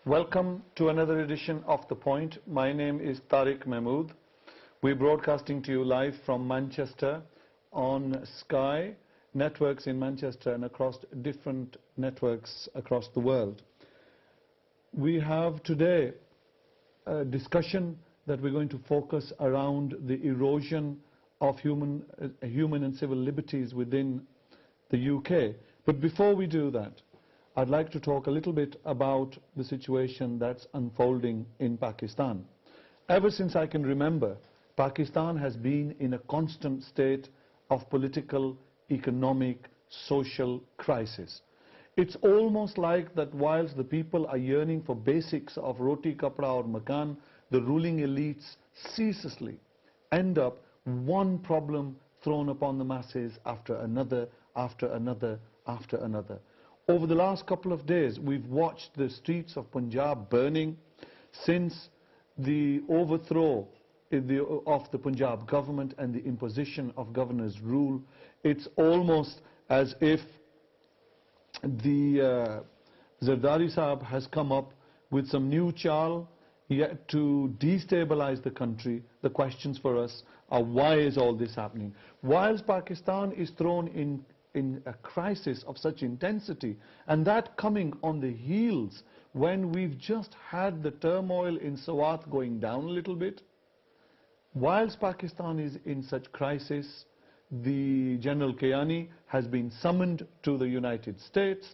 Welcome to another edition of The Point. My name is Tariq Mahmood. We're broadcasting to you live from Manchester on Sky networks in Manchester and across different networks across the world. We have today a discussion that we're going to focus around the erosion of human and civil liberties within the UK. But before we do that, I'd like to talk a little bit about the situation that's unfolding in Pakistan. Ever since I can remember, Pakistan has been in a constant state of political, economic, social crisis. It's almost like that whilst the people are yearning for basics of roti, kapda or makan, the ruling elites ceaselessly end up one problem thrown upon the masses after another, after another, after another. Over the last couple of days, we've watched the streets of Punjab burning since the overthrow of the Punjab government and the imposition of governor's rule. It's almost as if the Zardari Sahab has come up with some new chal yet to destabilize the country. The questions for us are, why is all this happening? Whilst Pakistan is thrown in a crisis of such intensity, and that coming on the heels when we've just had the turmoil in Swat going down a little bit. Whilst Pakistan is in such crisis, the General Kayani has been summoned to the United States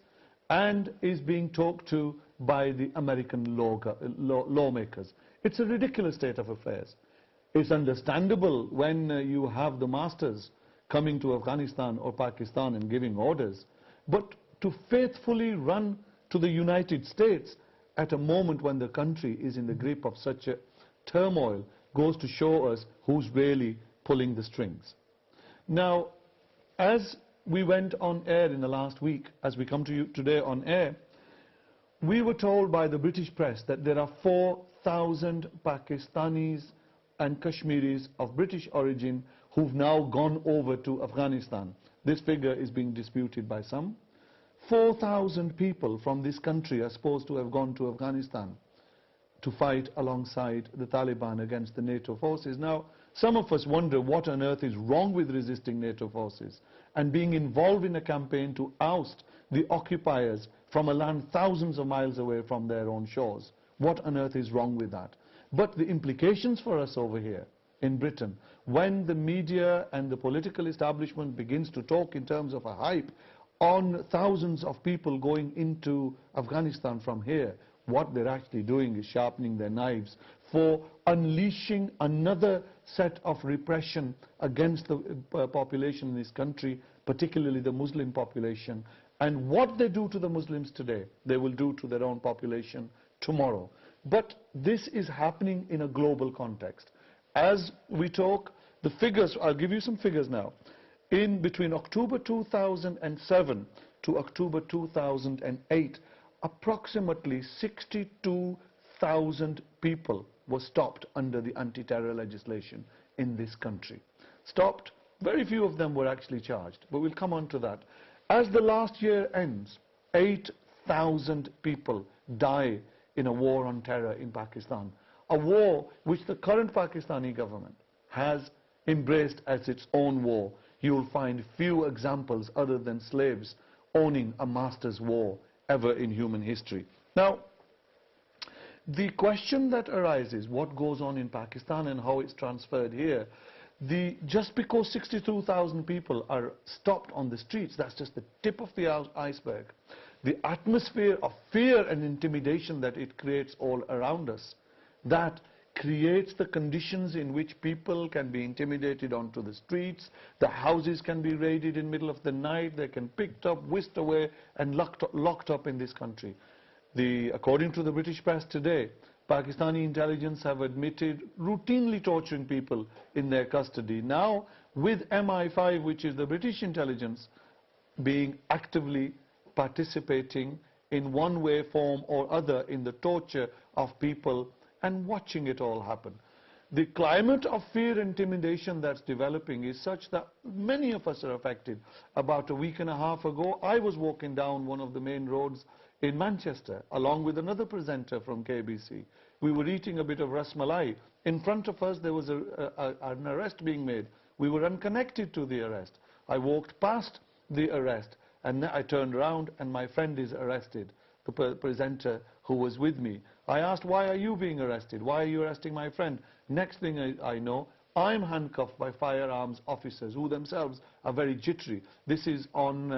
and is being talked to by the American lawmakers. It's a ridiculous state of affairs. It's understandable when you have the masters coming to Afghanistan or Pakistan and giving orders, but to faithfully run to the United States at a moment when the country is in the grip of such a turmoil goes to show us who's really pulling the strings. Now, as we went on air in the last week, as we come to you today on air, we were told by the British press that there are 4,000 Pakistanis and Kashmiris of British origin who've now gone over to Afghanistan. This figure is being disputed by some. 4,000 people from this country are supposed to have gone to Afghanistan to fight alongside the Taliban against the NATO forces. Now, some of us wonder what on earth is wrong with resisting NATO forces and being involved in a campaign to oust the occupiers from a land thousands of miles away from their own shores. What on earth is wrong with that? But the implications for us over here in Britain, when the media and the political establishment begins to talk in terms of a hype on thousands of people going into Afghanistan from here, what they're actually doing is sharpening their knives for unleashing another set of repression against the population in this country, particularly the Muslim population. And what they do to the Muslims today, they will do to their own population tomorrow. But this is happening in a global context. As we talk, the figures, I'll give you some figures now. In between October 2007 to October 2008, approximately 62,000 people were stopped under the anti-terror legislation in this country. Stopped, very few of them were actually charged, but we'll come on to that. As the last year ends, 8,000 people die in a war on terror in Pakistan. A war which the current Pakistani government has embraced as its own war. You will find few examples other than slaves owning a master's war ever in human history. Now, the question that arises, what goes on in Pakistan and how it's transferred here, just because 62,000 people are stopped on the streets, that's just the tip of the iceberg. The atmosphere of fear and intimidation that it creates all around us, that creates the conditions in which people can be intimidated onto the streets, the houses can be raided in the middle of the night, they can be picked up, whisked away and locked up in this country. According to the British press today, Pakistani intelligence have admitted routinely torturing people in their custody. Now, with MI5, which is the British intelligence, being actively participating in one way, form or other in the torture of people and watching it all happen. The climate of fear and intimidation that's developing is such that many of us are affected. About a week and a half ago, I was walking down one of the main roads in Manchester, along with another presenter from KBC. We were eating a bit of ras malai. In front of us, there was an arrest being made. We were unconnected to the arrest. I walked past the arrest, and I turned around, and my friend is arrested, the presenter who was with me. I asked, why are you being arrested? Why are you arresting my friend? Next thing I know, I'm handcuffed by firearms officers who themselves are very jittery. This is on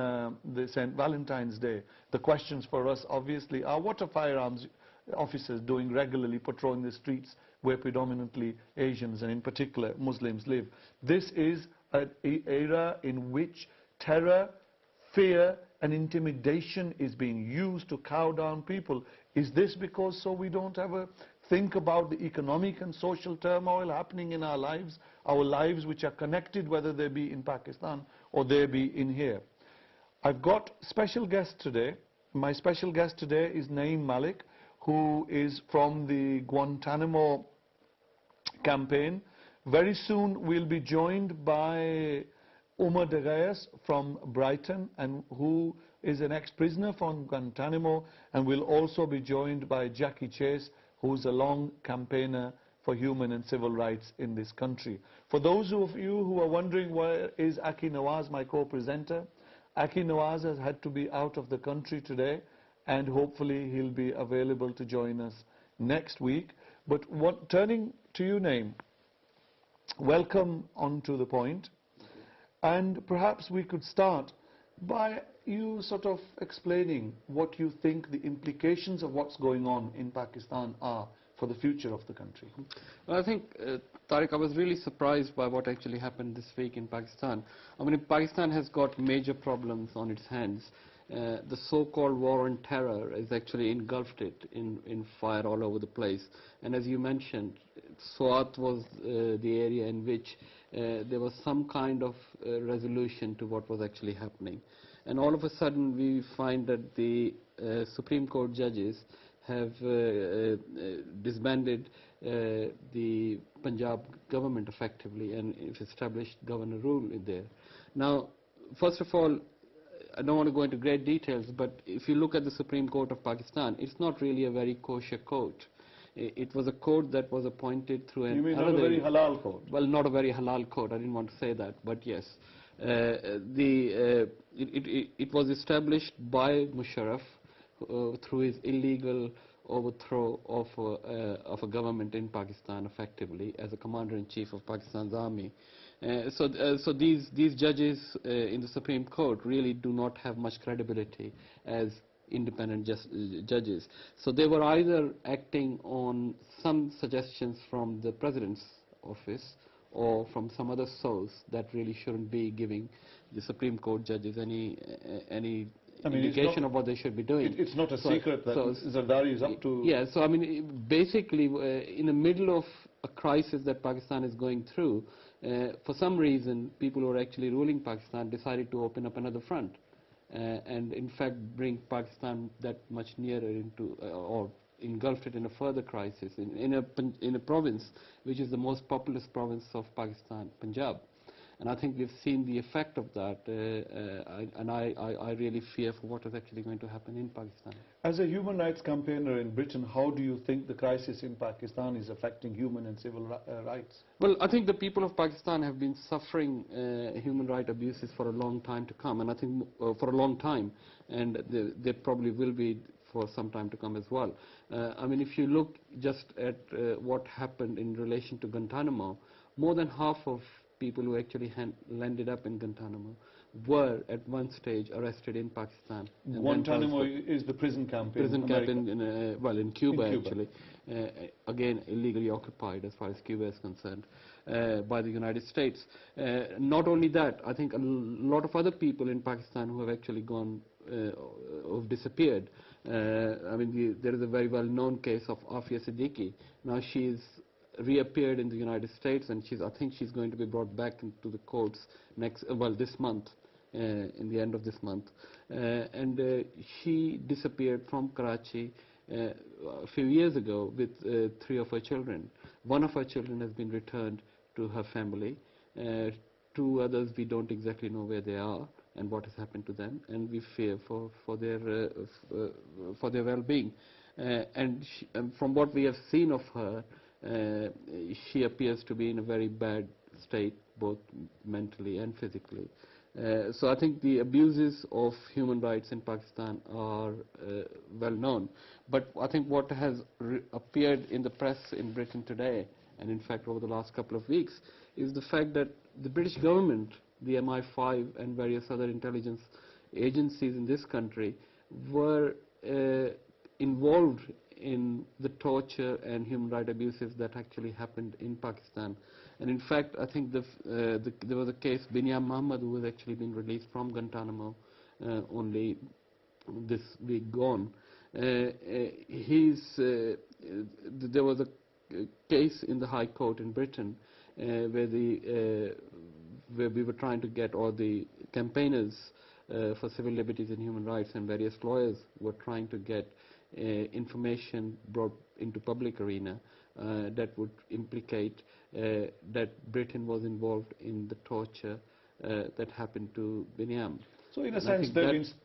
the St. Valentine's Day. The questions for us obviously are, what are firearms officers doing regularly patrolling the streets where predominantly Asians and in particular Muslims live? This is an era in which terror, fear and intimidation is being used to cow down people. Is this because so we don't ever think about the economic and social turmoil happening in our lives which are connected, whether they be in Pakistan or they be in here? I've got special guests today. My special guest today is Naeem Malik, who is from the Guantanamo campaign. Very soon we'll be joined by Umar De Gayas from Brighton, and who is an ex-prisoner from Guantanamo, and we'll also be joined by Jackie Chase, who's a long campaigner for human and civil rights in this country. For those of you who are wondering where is Aki Nawaz, my co-presenter, Aki Nawaz has had to be out of the country today, and hopefully he'll be available to join us next week. But turning to you, Naeem, welcome onto the point. And perhaps we could start by you sort of explaining what you think the implications of what's going on in Pakistan are for the future of the country. Well, I think, Tariq, I was really surprised by what actually happened this week in Pakistan. I mean, Pakistan has got major problems on its hands. The so-called war on terror has actually engulfed it in fire all over the place. And as you mentioned, Swat was the area in which there was some kind of resolution to what was actually happening. And all of a sudden we find that the Supreme Court judges have disbanded the Punjab government effectively and established governor rule in there. Now, first of all, I don't want to go into great details, but if you look at the Supreme Court of Pakistan, it's not really a very kosher court. It was a court that was appointed through an... You mean not a very halal court? Well, not a very halal court. I didn't want to say that, but yes. It was established by Musharraf through his illegal overthrow of a government in Pakistan effectively as a commander-in-chief of Pakistan's army. So these judges in the Supreme Court really do not have much credibility as independent judges. So they were either acting on some suggestions from the President's office or from some other source that really shouldn't be giving the Supreme Court judges any indication of what they should be doing. It's not a secret that Zardari is up to... Yeah, so I mean, basically, in the middle of a crisis that Pakistan is going through, for some reason, people who are actually ruling Pakistan decided to open up another front. And in fact bring Pakistan that much nearer into, or engulfed it in a further crisis, in a province which is the most populous province of Pakistan, Punjab. And I think we've seen the effect of that, and I really fear for what is actually going to happen in Pakistan. As a human rights campaigner in Britain, how do you think the crisis in Pakistan is affecting human and civil rights? Well, I think the people of Pakistan have been suffering human rights abuses for a long time to come, and I think for a long time, and they probably will be for some time to come as well. I mean, if you look just at what happened in relation to Guantanamo, more than half of people who actually landed up in Guantanamo were at one stage arrested in Pakistan. Guantanamo is the prison camp in America. In Cuba actually. Again, illegally occupied as far as Cuba is concerned by the United States. Not only that, I think a lot of other people in Pakistan who have actually gone, have disappeared. I mean, there is a very well-known case of Afia Siddiqui. Now she's reappeared in the United States, and I think she's going to be brought back into the courts this month, in the end of this month. And she disappeared from Karachi a few years ago with 3 of her children. One of her children has been returned to her family. 2 others we don't exactly know where they are. and what has happened to them, and we fear for their well-being. From what we have seen of her, she appears to be in a very bad state, both mentally and physically. So I think the abuses of human rights in Pakistan are well known. But I think what has appeared in the press in Britain today, and in fact over the last couple of weeks, is the fact that the British government, the MI5 and various other intelligence agencies in this country were involved in the torture and human rights abuses that actually happened in Pakistan. And in fact, I think there was a case, Binyam Mohammed, who has actually been released from Guantanamo only this week gone. There was a case in the High Court in Britain where we were trying to get, or the campaigners for civil liberties and human rights and various lawyers were trying to get information brought into public arena that would implicate that Britain was involved in the torture that happened to Binyam. So in a sense,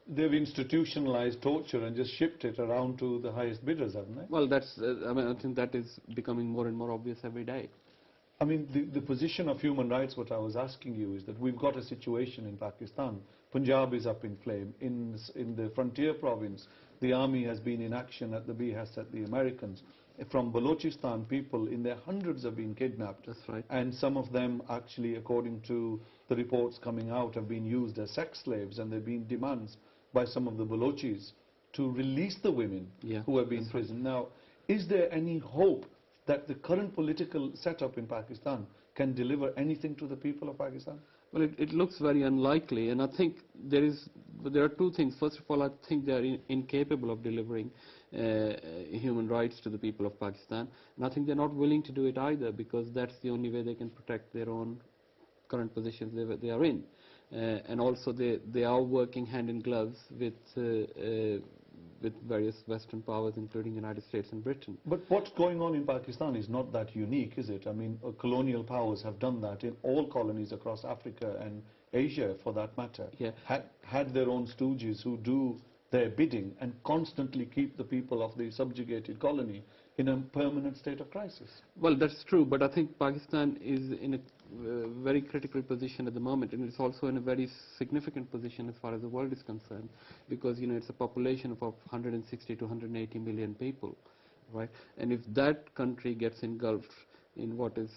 they've institutionalized torture and just shipped it around to the highest bidders, haven't they? Well, that's, I think that is becoming more and more obvious every day. I mean, the position of human rights, what I was asking you, is that we've got a situation in Pakistan. Punjab is up in flame. In the frontier province, the army has been in action at the behest of the Americans. From Balochistan, people in their hundreds have been kidnapped. That's right. And some of them actually, according to the reports coming out, have been used as sex slaves, and there have been demands by some of the Balochis to release the women who have been imprisoned. Now, is there any hope that the current political setup in Pakistan can deliver anything to the people of Pakistan? Well, it looks very unlikely, and I think there are two things. First of all, I think they are incapable of delivering human rights to the people of Pakistan, and I think they're not willing to do it either, because that's the only way they can protect their own current positions they are in. And also they are working hand in gloves with various Western powers, including United States and Britain. But what's going on in Pakistan is not that unique, is it? I mean, colonial powers have done that in all colonies across Africa and Asia, for that matter. Yeah. Had their own stooges who do their bidding and constantly keep the people of the subjugated colony in a permanent state of crisis. Well, that's true, but I think Pakistan is in a very critical position at the moment, and it's also in a very significant position as far as the world is concerned, because it's a population of 160 to 180 million people, right? And if that country gets engulfed in what is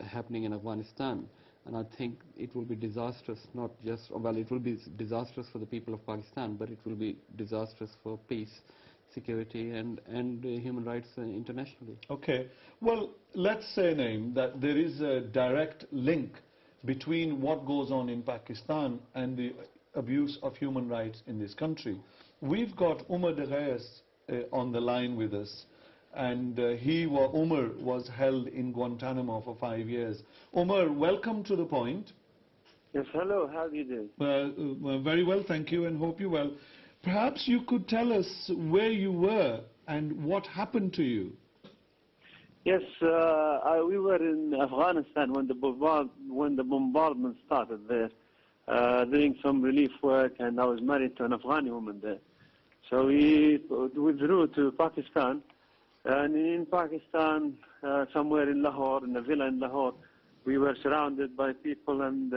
happening in Afghanistan, and I think it will be disastrous, not just, well, it will be disastrous for the people of Pakistan, but it will be disastrous for peace, security and human rights internationally. Okay. Well, let's say, Naeem, that there is a direct link between what goes on in Pakistan and the abuse of human rights in this country. We've got Umar Daghayas on the line with us, and Umar was held in Guantanamo for 5 years. Umar, welcome to The Point. Yes, hello, how are you doing? Very well, thank you, and hope you're well. Perhaps you could tell us where you were and what happened to you. Yes, we were in Afghanistan when the bombardment started there, doing some relief work, and I was married to an Afghani woman there. So we withdrew to Pakistan, and in Pakistan, somewhere in Lahore, in a villa in Lahore, we were surrounded by people, and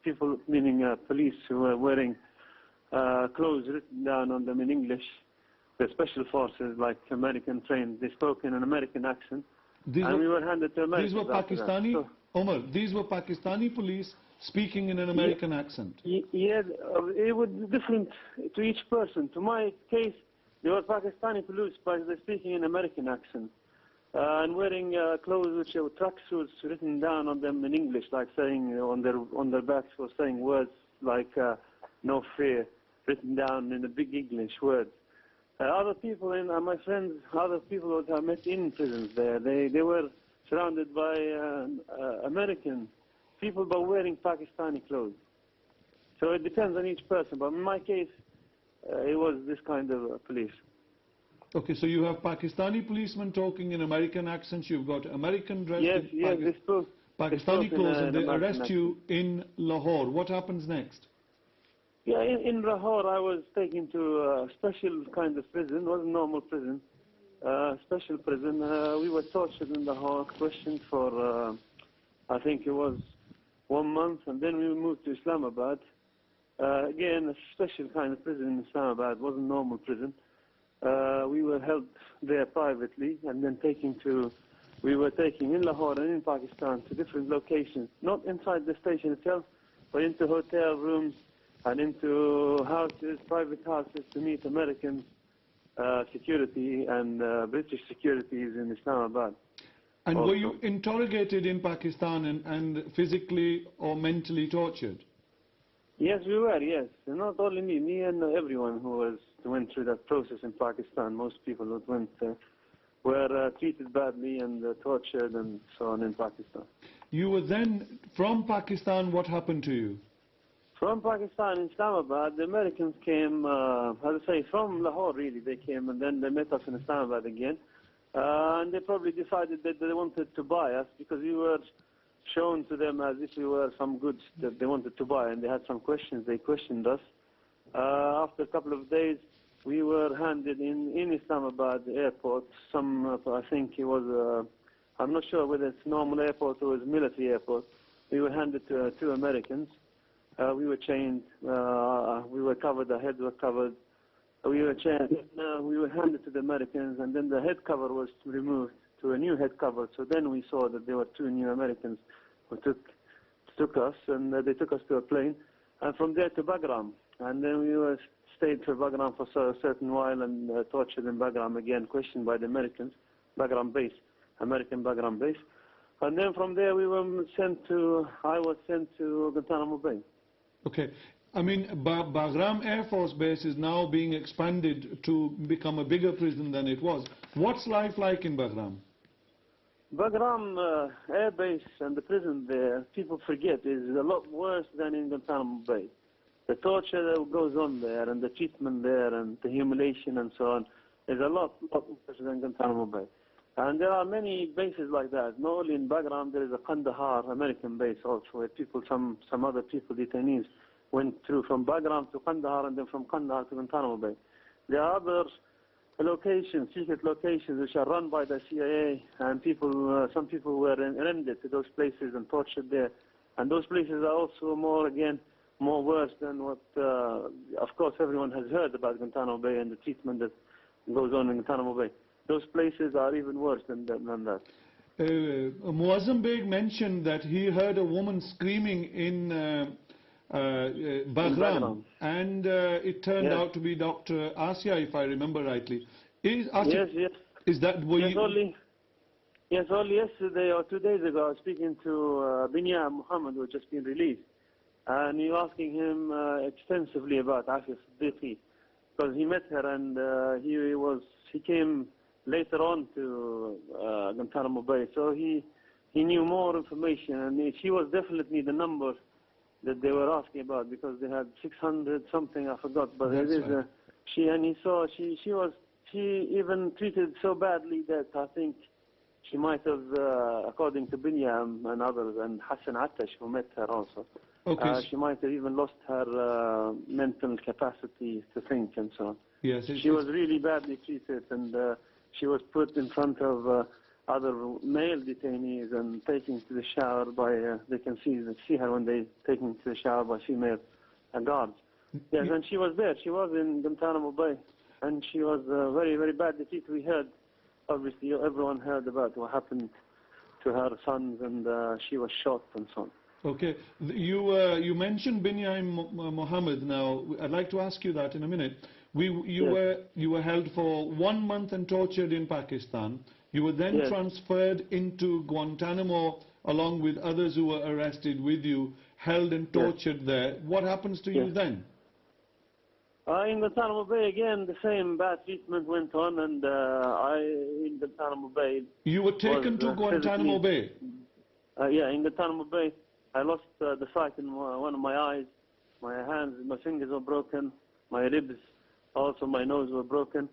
people, meaning police, who were wearing clothes written down on them in English. The special forces, like American trained, they spoke in an American accent, we were handed to Americans. These were Pakistani, Omar, these were Pakistani police speaking in an American accent? Yeah, it was different to each person. To my case, they were Pakistani police, but they're speaking in American accent. And wearing clothes which were tracksuits written down on them in English, like saying on their backs were saying words like no fear, written down in the big English words. Other people, my friends, other people that I met in prisons there, they were surrounded by American people, but wearing Pakistani clothes. So it depends on each person, but in my case, it was this kind of police. Okay, so you have Pakistani policemen talking in American accents, you've got American dressed in they spoke Pakistani clothes, and they arrest accent. you in Lahore. What happens next? Yeah, in Lahore, I was taken to a special kind of prison. It wasn't normal prison, special prison. We were tortured in Lahore, questioned for, I think it was 1 month, and then we moved to Islamabad. Again, a special kind of prison in Islamabad. It wasn't normal prison. We were held there privately, and then we were taken in Lahore and in Pakistan to different locations, not inside the station itself, but into hotel rooms and into houses, private houses, to meet American security and British securities in Islamabad. And Also. were you interrogated in Pakistan and physically or mentally tortured? Yes, we were, yes. And not only me and everyone who went through that process in Pakistan. Most people that went were treated badly and tortured and so on in Pakistan. You were then, from Pakistan, what happened to you? From Pakistan, in Islamabad, the Americans came, how to say, from Lahore really, they came and then they met us in Islamabad again. And they probably decided that they wanted to buy us because we were shown to them as if we were some goods that they wanted to buy, and they had some questions. They questioned us. After a couple of days, we were handed in Islamabad airport. I think it was, I'm not sure whether it's normal airport or it's military airport. We were handed to two Americans. We were chained. We were covered. Our heads were covered. We were chained. We were handed to the Americans, and then the head cover was removed to a new head cover. So then we saw that there were two new Americans who took us, and they took us to a plane, and from there to Bagram. And then we stayed for Bagram for a certain while and tortured in Bagram again, questioned by the Americans, Bagram base, American Bagram base. And then from there I was sent to Guantanamo Bay. Okay. I mean, Bagram Air Force Base is now being expanded to become a bigger prison than it was. What's life like in Bagram? Bagram Air Base and the prison there, people forget, is a lot worse than in Guantanamo Bay. The torture that goes on there and the treatment there and the humiliation and so on is a lot worse than Guantanamo Bay. And there are many bases like that. Not only in Bagram, there is a Kandahar American base also, where some other people, detainees, went through from Bagram to Kandahar and then from Kandahar to Guantanamo Bay. There are other locations, secret locations, which are run by the CIA, and some people were rendered to those places and tortured there. And those places are also more worse than what, of course, everyone has heard about Guantanamo Bay and the treatment that goes on in Guantanamo Bay. Those places are even worse than that. Muazzam Beg mentioned that he heard a woman screaming in Bagram, and it turned out to be Dr. Asia, if I remember rightly. Yes. Is that Yes, only yesterday or 2 days ago, I was speaking to Binyam Muhammad, who had just been released, and you asking him extensively about Asia Siddiqui, because he met her and he came later on to Guantanamo Bay, so he knew more information, and she was definitely the number that they were asking about, because they had 600 something, I forgot, but it is right. She was even treated so badly that I think she might have, according to Binyam and others, and Hassan Attash, who met her also, she might have even lost her mental capacity to think and so on. Yes, she was really badly treated, and she was put in front of other male detainees and taken to the shower by, they can see her when they taken to the shower by female guards. Yes, and she was there. She was in Guantanamo Bay, and she was very, very badly treated. We heard, obviously, everyone heard about what happened to her sons, and she was shot and so on. Okay. You mentioned Binyam Muhammad. Now, I'd like to ask you that in a minute. You were held for 1 month and tortured in Pakistan. You were then transferred into Guantanamo along with others who were arrested with you, held and tortured there. What happens to you then? In Guantanamo Bay, again, the same bad treatment went on, and in Guantanamo Bay... You were taken to Guantanamo Bay? Yeah, in Guantanamo Bay, I lost the sight in one of my eyes. My hands, my fingers were broken, my ribs, also my nose were broken.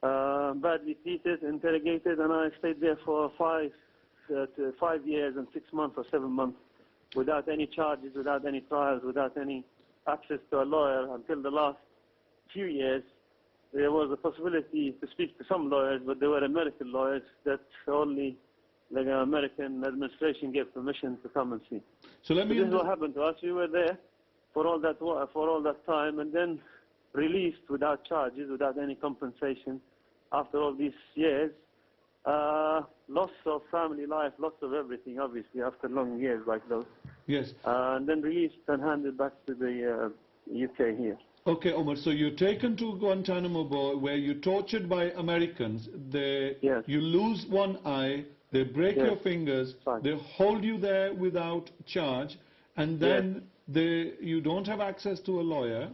Badly treated, interrogated, and I stayed there for 5 years and 6 months or 7 months without any charges, without any trials, without any access to a lawyer until the last few years. There was a possibility to speak to some lawyers, but they were American lawyers that only the American administration gave permission to come and see. So let me... This is what happened to us. We were there for all that time, and then released without charges, without any compensation. After all these years, loss of family life, loss of everything, obviously, after long years like those. Yes. And then released and handed back to the UK here. Okay, Omar, so you're taken to Guantanamo Bay where you're tortured by Americans. Yes. You lose one eye, they break Yes. your fingers, Fine. they hold you there without charge, and then you don't have access to a lawyer.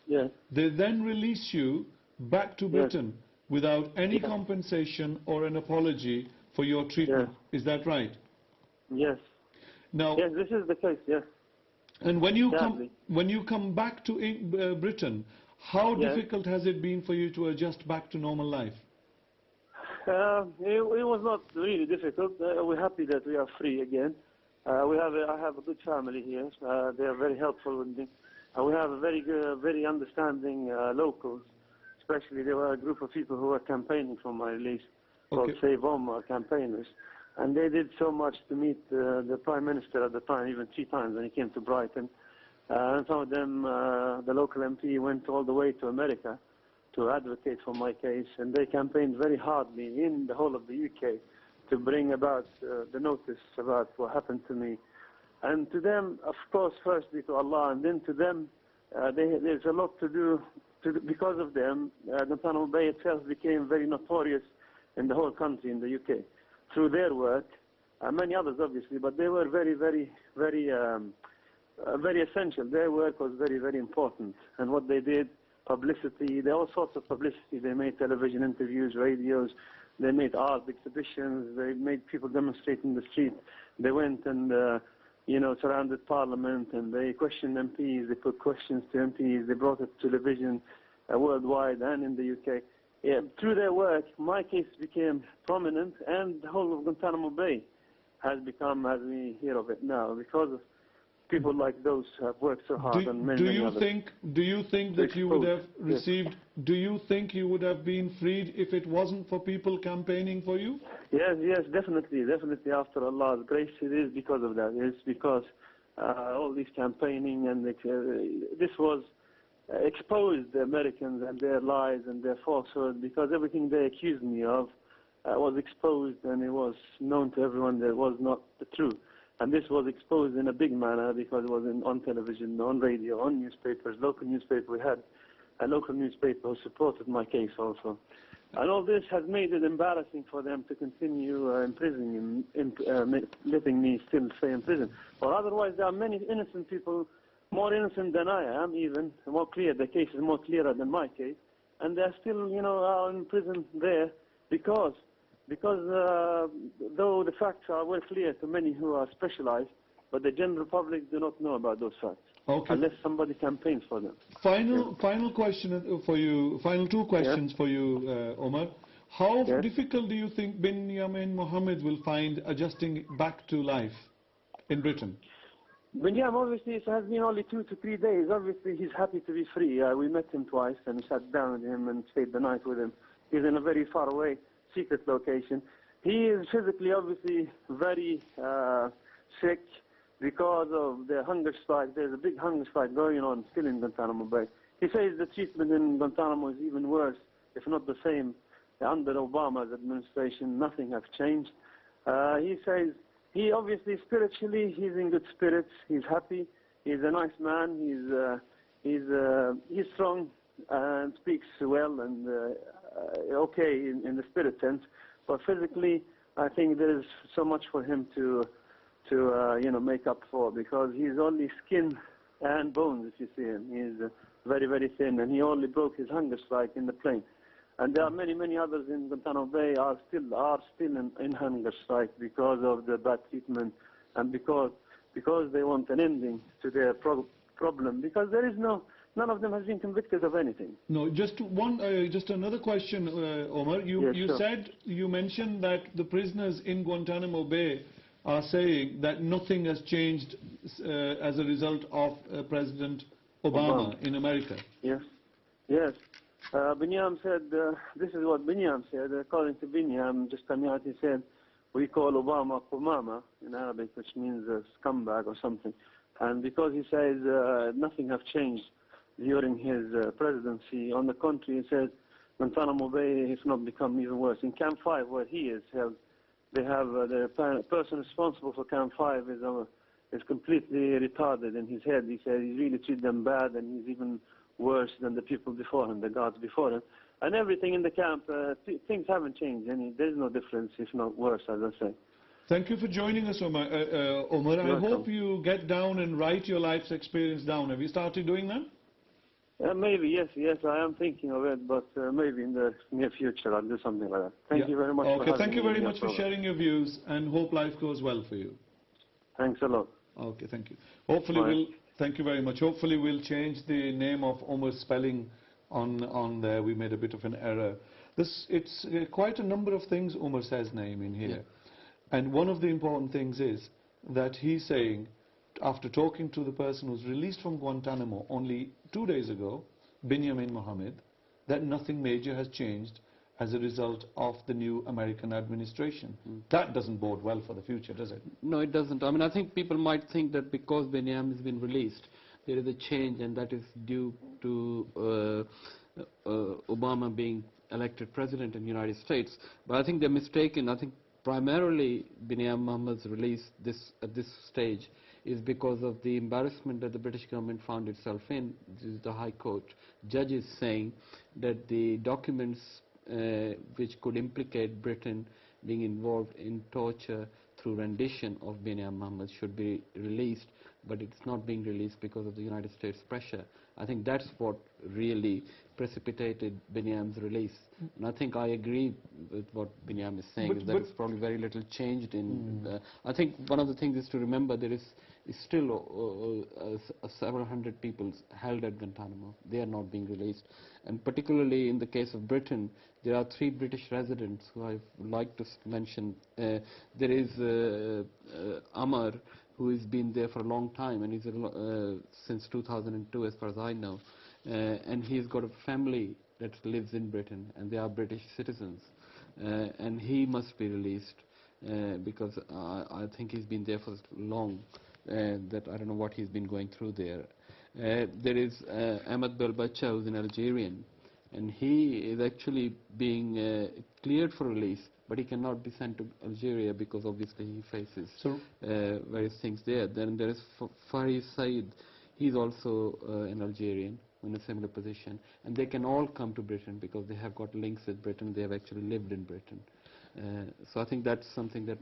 Yes. They then release you back to Yes. Britain without any Yes. compensation or an apology for your treatment. Yes. Is that right? Yes. Now, Yes, this is the case, yes. and when you Sadly. come back to Britain, how Yes. difficult has it been for you to adjust back to normal life? It was not really difficult. We're happy that we are free again. I have a good family here. They are very helpful with me. We have a very good, very understanding locals. Especially, there were a group of people who were campaigning for my release, called Okay. Save Omar campaigners. And they did so much to meet the Prime Minister at the time, even 3 times when he came to Brighton. And some of them, the local MP, went all the way to America to advocate for my case. And they campaigned very hardly in the whole of the UK to bring about the notice about what happened to me. And to them, of course, firstly to Allah, and then to them, there's a lot to do. Because of them, Guantanamo Bay itself became very notorious in the whole country, in the UK, through their work. Many others, obviously, but they were very, very, very, very essential. Their work was very, very important. And what they did, publicity, all sorts of publicity. They made television interviews, radios. They made art exhibitions. They made people demonstrate in the street. They went and surrounded Parliament, and they questioned MPs. They put questions to MPs. They brought it to television worldwide and in the UK. Yeah, through their work, my case became prominent, and the whole of Guantanamo Bay has become, as we hear of it now, because of people like those who have worked so hard. And many others. Do you think that you would have Yes. received? Do you think you would have been freed if it wasn't for people campaigning for you? Yes, definitely. After Allah's grace, it is because of that. It's because all this campaigning and this was exposed the Americans and their lies and their falsehood, because everything they accused me of was exposed, and it was known to everyone that it was not the truth. And this was exposed in a big manner because it was on television, on radio, on newspapers, local newspaper. We had a local newspaper who supported my case also. And all this has made it embarrassing for them to continue imprisoning, letting me still stay in prison. Or otherwise, there are many innocent people, more innocent than I am, even more clear. The case is more clearer than my case, and they're still, are in prison there because though the facts are well clear to many who are specialized, but the general public do not know about those facts. Okay. Unless somebody campaigns for them. Final question for you. Final 2 questions for you, Omar. How difficult do you think Binyamin Mohammed will find adjusting back to life in Britain? Binyam, obviously, it has been only 2 to 3 days. Obviously, he's happy to be free. We met him twice and sat down with him and stayed the night with him. He's in a very far away, secret location. He is physically, obviously, very sick because of the hunger strike. There's a big hunger strike going on still in Guantanamo Bay. He says the treatment in Guantanamo is even worse, if not the same. Under Obama's administration, nothing has changed. He says he obviously spiritually, he's in good spirits. He's happy. He's a nice man. He's strong and speaks well and okay in the spirit sense. But physically, I think there is so much for him to make up for, because he's only skin and bones, if you see him. He's very, very thin, and he only broke his hunger strike in the plane. And there are many, many others in Guantanamo Bay are still in hunger strike because of the bad treatment, and because they want an ending to their problem, because there is none of them has been convicted of anything. No, just another question, Omar. You mentioned that the prisoners in Guantanamo Bay are saying that nothing has changed as a result of President Obama in America. Yes, yes. Binyam said, this is what Binyam said. According to Binyam, just coming out, he said, we call Obama Qumama in Arabic, which means a scumbag or something. And because he says nothing has changed during his presidency, on the contrary, he says Guantanamo Bay has not become even worse. In Camp 5, where he is held, they have the person responsible for Camp 5 is completely retarded in his head. He said he really treated them bad, and he's even worse than the people before him, the guards before him. And everything in the camp, things haven't changed. There's no difference, if not worse, as I say. Thank you for joining us, Omar. Omar, I hope you get down and write your life's experience down. Have you started doing that? Maybe, yes, I am thinking of it, but maybe in the near future I'll do something like that. Thank you very much. Okay, thank you very much for sharing your views, and hope life goes well for you. Thanks a lot. Okay, thank you. Hopefully thank you very much. Hopefully we'll change the name of Omar's spelling on there. We made a bit of an error. It's quite a number of things Omar says, Naeem, in here. Yeah. And one of the important things is that he's saying, after talking to the person who's released from Guantanamo only 2 days ago, Binyamin Mohammed, that nothing major has changed as a result of the new American administration. That doesn't bode well for the future, does it? No, it doesn't. I mean, I think people might think that because Binyamin has been released, there is a change, and that is due to Obama being elected president in the United States. But I think they're mistaken. I think primarily Binyamin Mohammed's release at this stage is because of the embarrassment that the British government found itself in. This is the High Court judges saying that the documents which could implicate Britain being involved in torture through rendition of Binyamin Mohammed should be released, but it's not being released because of the United States pressure. I think that's what really precipitated Binyamin's release. And I think I agree with what Binyamin is saying, is that there's probably very little changed in... I think one of the things is to remember there is still several hundred people held at Guantanamo. They are not being released. And particularly in the case of Britain, there are 3 British residents who I would like to mention. There is Amar, who has been there for a long time, and he's since 2002 as far as I know. And he's got a family that lives in Britain, and they are British citizens. And he must be released because I think he's been there for long, that I don't know what he's been going through there. There is Ahmed Belbacha, who's an Algerian, and he is actually being cleared for release, but he cannot be sent to Algeria because obviously he faces various things there. Then there is Farid Said. He's also an Algerian in a similar position, and they can all come to Britain because they have got links with Britain. They have actually lived in Britain. So I think that's something that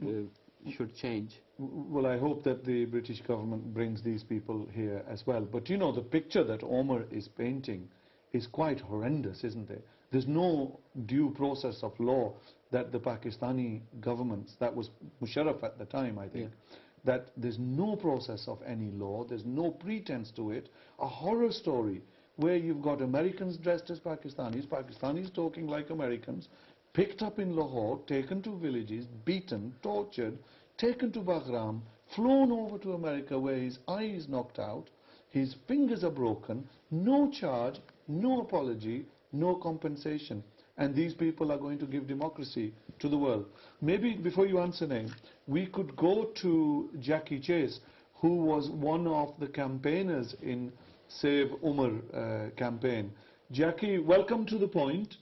should change. Well, I hope that the British government brings these people here as well. But you know, the picture that Omar is painting is quite horrendous, isn't it? There's no due process of law that the Pakistani governments, that was Musharraf at the time, I think, that there's no process of any law, there's no pretense to it. A horror story where you've got Americans dressed as Pakistanis, Pakistanis talking like Americans, picked up in Lahore, taken to villages, beaten, tortured, taken to Bagram, flown over to America where his eye is knocked out, his fingers are broken, no charge, no apology, no compensation. And these people are going to give democracy to the world. Maybe before you answer, Naeem, we could go to Jackie Chase, who was one of the campaigners in Save Umar campaign. Jackie, welcome to The Point.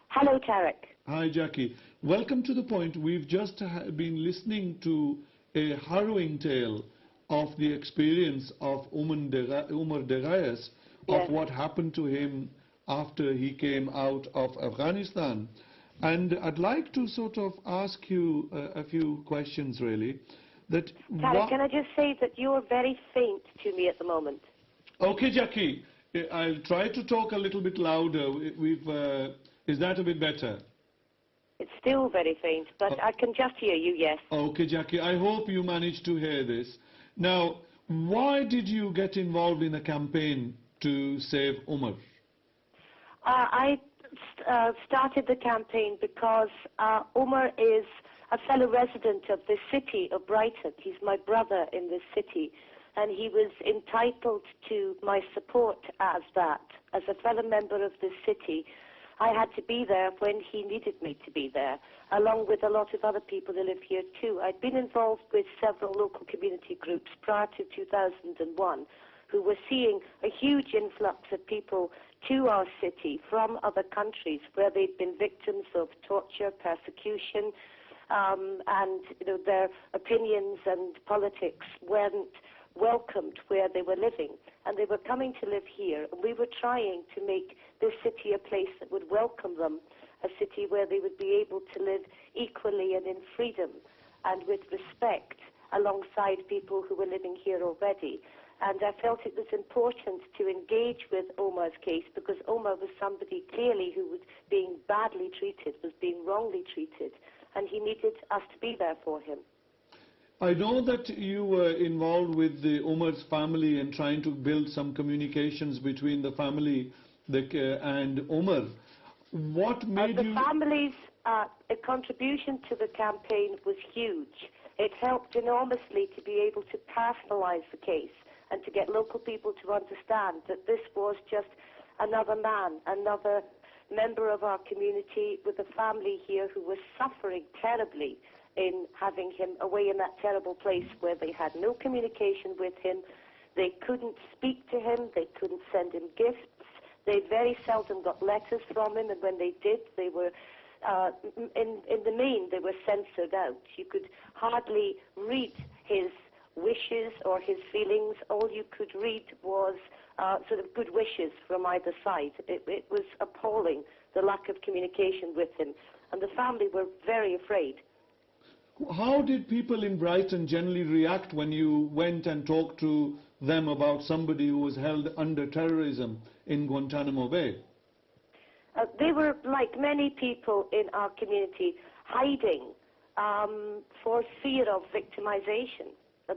Hello, Tarek. Hi, Jackie. Welcome to The Point. We've just been listening to a harrowing tale of the experience of Umar Degayas, of what happened to him after he came out of Afghanistan. And I'd like to sort of ask you a few questions, really. Tarek, can I just say that you are very faint to me at the moment? Okay, Jackie. I'll try to talk a little bit louder. Is that a bit better? It's still very faint, but I can just hear you, yes. Okay, Jackie. I hope you managed to hear this. Now, why did you get involved in a campaign to save Umar? I started the campaign because Umar is a fellow resident of this city of Brighton. He's my brother in this city. and he was entitled to my support as that. As a fellow member of this city, I had to be there when he needed me to be there, along with a lot of other people who live here too. I'd been involved with several local community groups prior to 2001 who were seeing a huge influx of people to our city from other countries where they'd been victims of torture, persecution, and their opinions and politics weren't welcomed where they were living, and they were coming to live here, and we were trying to make this city a place that would welcome them, a city where they would be able to live equally and in freedom and with respect alongside people who were living here already. And I felt it was important to engage with Omar's case because Omar was somebody clearly who was being badly treated, was being wrongly treated, and he needed us to be there for him. I know that you were involved with the Omar's family and trying to build some communications between the family and Omar. What made the family's contribution to the campaign was huge. It helped enormously to be able to personalize the case and to get local people to understand that this was just another man, another member of our community with a family here who was suffering terribly in having him away in that terrible place where they had no communication with him. They couldn't speak to him. They couldn't send him gifts. They very seldom got letters from him, and when they did, they were, in the main, they were censored out. You could hardly read his wishes or his feelings. All you could read was sort of good wishes from either side. It was appalling, the lack of communication with him, and the family were very afraid. How did people in Brighton generally react when you went and talked to them about somebody who was held under terrorism in Guantanamo Bay? They were, like many people in our community, hiding for fear of victimization.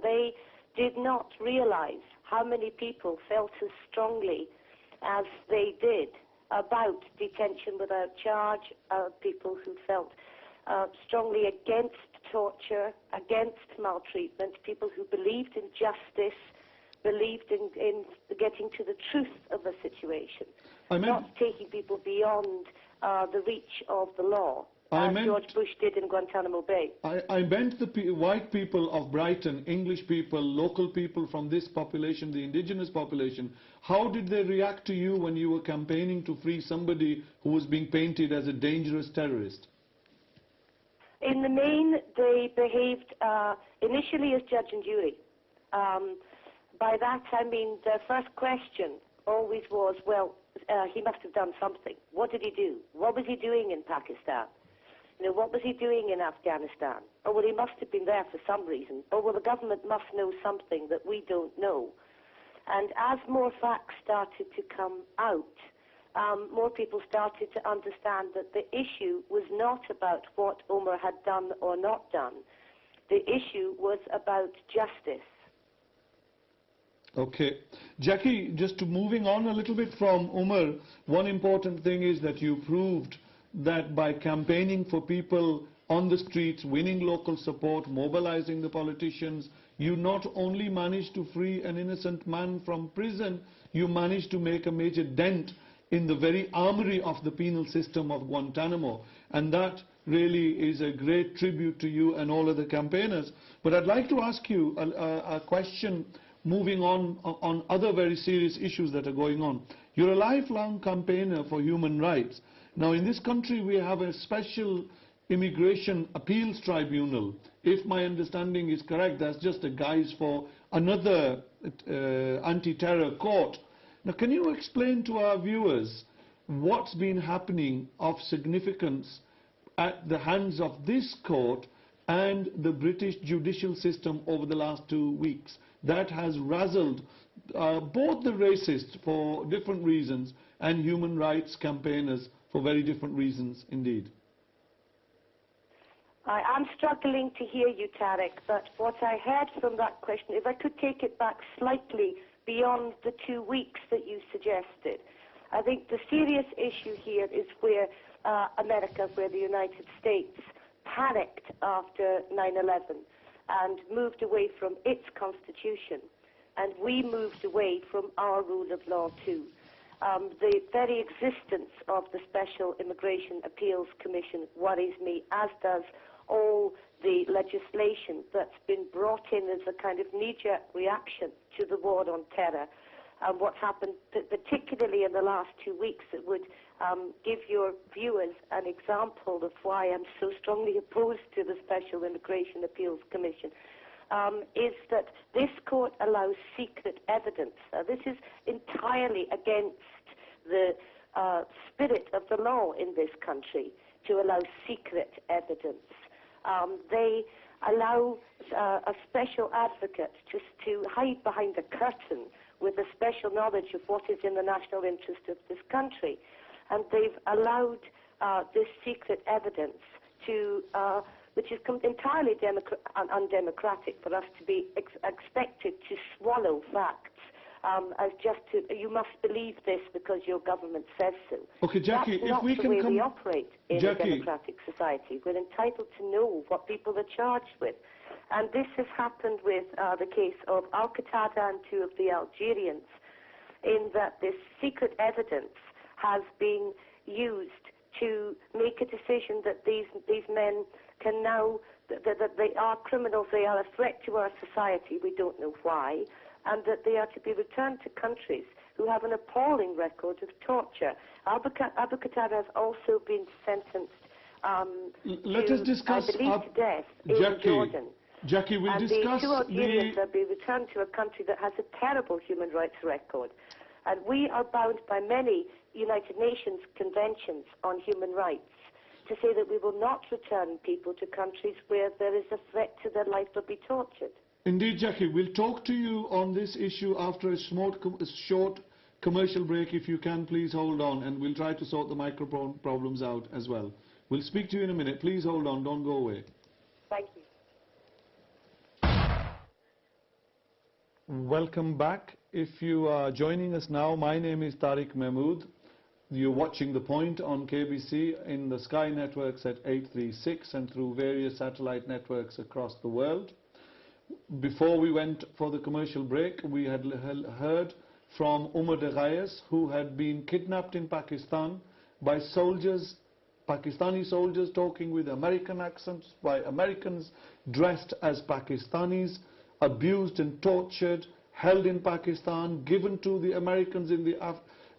They did not realize how many people felt as strongly as they did about detention without charge, people who felt strongly against torture, against maltreatment, people who believed in justice, believed in getting to the truth of a situation, not taking people beyond the reach of the law, as George Bush did in Guantanamo Bay. I meant the white people of Brighton, English people, local people from this population, the indigenous population. How did they react to you when you were campaigning to free somebody who was being painted as a dangerous terrorist? In the main, they behaved initially as judge and jury. By that, I mean their first question always was, well, he must have done something. What did he do? What was he doing in Pakistan? What was he doing in Afghanistan? Oh, well, he must have been there for some reason. Oh, well, the government must know something that we don't know. And as more facts started to come out, more people started to understand that the issue was not about what Omar had done or not done. The issue was about justice. Okay. Jackie, just moving on a little bit from Omar, one important thing is that you proved that by campaigning for people on the streets, winning local support, mobilizing the politicians, you not only managed to free an innocent man from prison, you managed to make a major dent in the very armory of the penal system of Guantanamo. And that really is a great tribute to you and all other campaigners. But I'd like to ask you a question moving on other very serious issues that are going on. You're a lifelong campaigner for human rights. Now, in this country, we have a special immigration appeals tribunal. If my understanding is correct, that's just a guise for another anti-terror court. Now, can you explain to our viewers what's been happening of significance at the hands of this court and the British judicial system over the last 2 weeks that has razzled both the racists for different reasons and human rights campaigners for very different reasons indeed? I'm struggling to hear you, Tariq, but what I heard from that question, if I could take it back slightly beyond the 2 weeks that you suggested, I think the serious issue here is where America, where the United States panicked after 9/11 and moved away from its constitution and we moved away from our rule of law too. The very existence of the Special Immigration Appeals Commission worries me, as does all the legislation that's been brought in as a kind of knee-jerk reaction to the war on terror. What's happened, particularly in the last 2 weeks, that would give your viewers an example of why I'm so strongly opposed to the Special Immigration Appeals Commission, is that this court allows secret evidence. This is entirely against the spirit of the law in this country, to allow secret evidence. They allow a special advocate just to hide behind a curtain with a special knowledge of what is in the national interest of this country. And they've allowed this secret evidence to, which is entirely undemocratic, for us to be expected to swallow facts as just to, you must believe this because your government says so. Okay, Jackie, That's not if we the can way we operate in a democratic society. We're entitled to know what people are charged with. And this has happened with the case of Al-Qatada and 2 of the Algerians, in that this secret evidence has been used to make a decision that these men can now, that they are criminals, they are a threat to our society, we don't know why, and that they are to be returned to countries who have an appalling record of torture. Abu Qatada has also been sentenced Let us discuss, I believe, to death in Jordan. Jackie, we'll discuss the 2 Algerians are being returned to a country that has a terrible human rights record. And we are bound by many United Nations conventions on human rights to say that we will not return people to countries where there is a threat to their life of being tortured. Indeed, Jackie, we'll talk to you on this issue after a short commercial break. If you can, please hold on, and we'll try to sort the microphone problems out as well. We'll speak to you in a minute. Please hold on, don't go away. Thank you. Welcome back. If you are joining us now, my name is Tariq Mahmood. You're watching The Point on KBC in the Sky networks at 836 and through various satellite networks across the world. Before we went for the commercial break, we had heard from Umar Daghayas, who had been kidnapped in Pakistan by soldiers, Pakistani soldiers talking with American accents, by Americans dressed as Pakistanis, abused and tortured, held in Pakistan, given to the Americans in the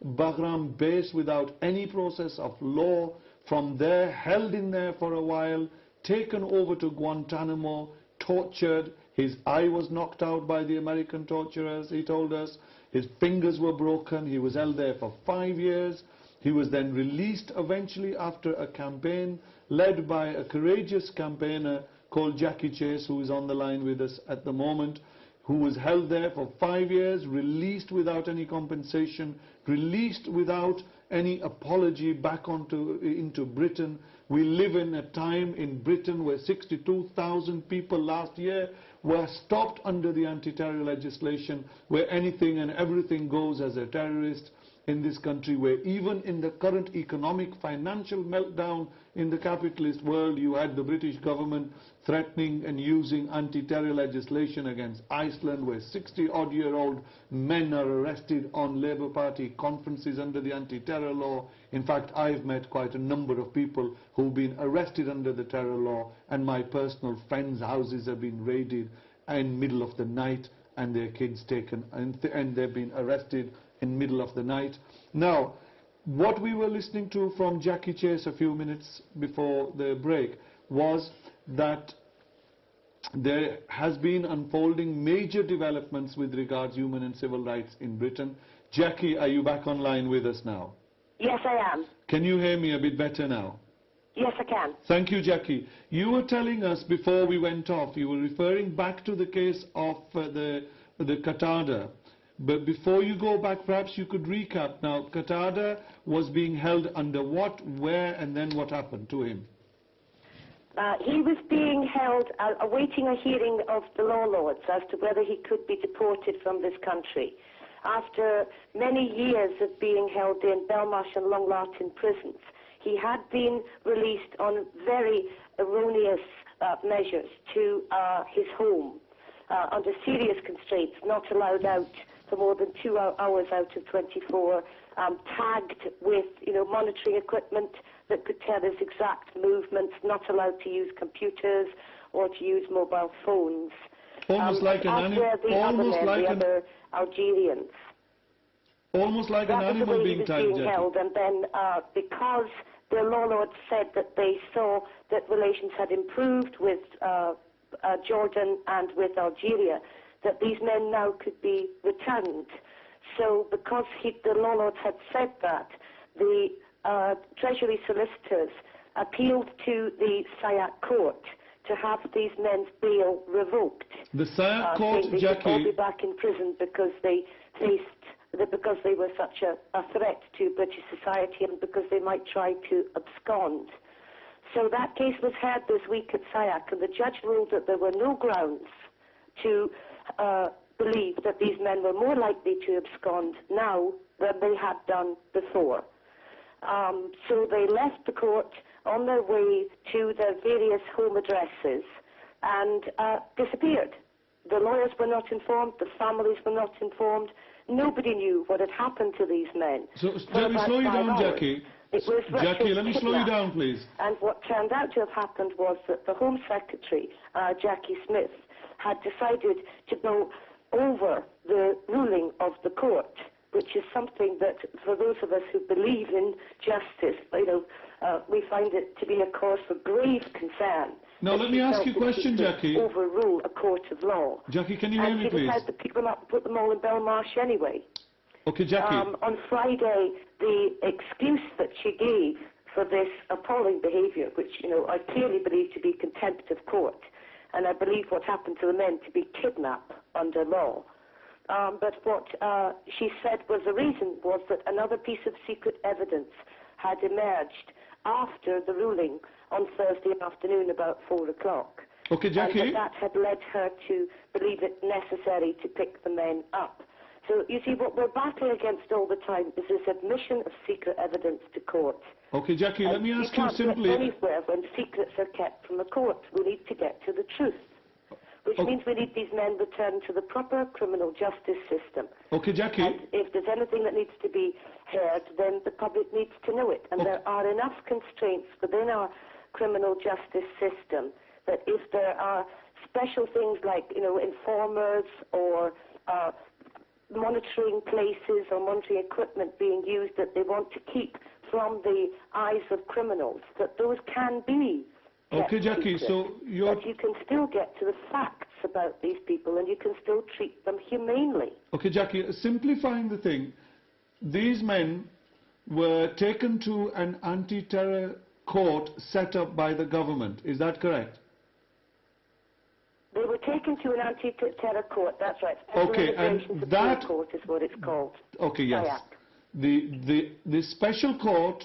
Bagram base without any process of law, from there held in there for a while, taken over to Guantanamo, tortured. His eye was knocked out by the American torturers, he told us. His fingers were broken. He was held there for 5 years. He was then released eventually after a campaign led by a courageous campaigner called Jackie Chase, who is on the line with us at the moment, who was held there for 5 years, released without any compensation, released without any apology back into Britain. We live in a time in Britain where 62,000 people last year were stopped under the anti-terror legislation, where anything and everything goes as a terrorist in this country, where even in the current economic financial meltdown in the capitalist world, you had the British government threatening and using anti-terror legislation against Iceland, where 60-odd-year-old men are arrested on Labour Party conferences under the anti-terror law. In fact, I've met quite a number of people who've been arrested under the terror law, and my personal friends' houses have been raided in middle of the night and their kids taken, and they've been arrested in middle of the night. Now, what we were listening to from Jackie Chase a few minutes before the break was that there has been unfolding major developments with regards to human and civil rights in Britain. Jackie, are you back online with us now? Yes, I am. Can you hear me a bit better now? Yes, I can. Thank you, Jackie. You were telling us before we went off, you were referring back to the case of the Qatada. But before you go back, perhaps you could recap. Now, Qatada was being held under what, where, and then what happened to him? He was being held, awaiting a hearing of the law lords as to whether he could be deported from this country. After many years of being held in Belmarsh and Long Lartin prisons, he had been released on very erroneous measures to his home. under serious constraints, not allowed out for more than 2 hours out of 24, tagged with, monitoring equipment that could tell us exact movements, not allowed to use computers or to use mobile phones. Almost like an animal. Almost like the other Algerians. Almost like an animal being tied, Jackie. Held, and then because the law lords said that they saw that relations had improved with Jordan and with Algeria, that these men now could be returned. So because the law lords had said that, the Treasury solicitors appealed to the Sayak court to have these men's bail revoked. The Sayak court, they Jackie... should all be back in prison because they because they were such a threat to British society and because they might try to abscond. So that case was heard this week at Sayak, and the judge ruled that there were no grounds to believe that these men were more likely to abscond now than they had done before. So they left the court on their way to their various home addresses and disappeared. The lawyers were not informed, the families were not informed, nobody knew what had happened to these men. So let me slow you down, Jackie. Jackie, let me slow you down, please. And what turned out to have happened was that the Home Secretary, Jackie Smith, had decided to go over the ruling of the court, which is something that, for those of us who believe in justice, we find it to be a cause for grave concern. Now, let me ask you a question, Jackie. Overrule a court of law. Jackie, can you hear me, please? And she decided to pick them up and put them all in Belmarsh anyway. Okay, Jackie. On Friday, the excuse that she gave for this appalling behaviour, which, I clearly believe to be contempt of court, and I believe what happened to the men to be kidnapped under law. But what she said was the reason was that another piece of secret evidence had emerged after the ruling on Thursday afternoon about 4 o'clock. Okay, Jackie. And that had led her to believe it necessary to pick the men up. So, you see, what we're battling against all the time is this admission of secret evidence to court. Okay, Jackie, let me ask you simply... You can't get anywhere when secrets are kept from the court. We need to get to the truth, which means we need these men returned to the proper criminal justice system. Okay, Jackie. And if there's anything that needs to be heard, then the public needs to know it. And there are enough constraints within our criminal justice system that if there are special things like, informers or monitoring places or monitoring equipment being used that they want to keep from the eyes of criminals, that those can be kept Okay, Jackie, secret. so you're... But you can still get to the facts about these people and you can still treat them humanely. Okay, Jackie, simplifying the thing, these men were taken to an anti-terror court set up by the government. Is that correct? They were taken to an anti-terror court, that's right. Okay, and that... court is what it's called. Okay, yes. The special court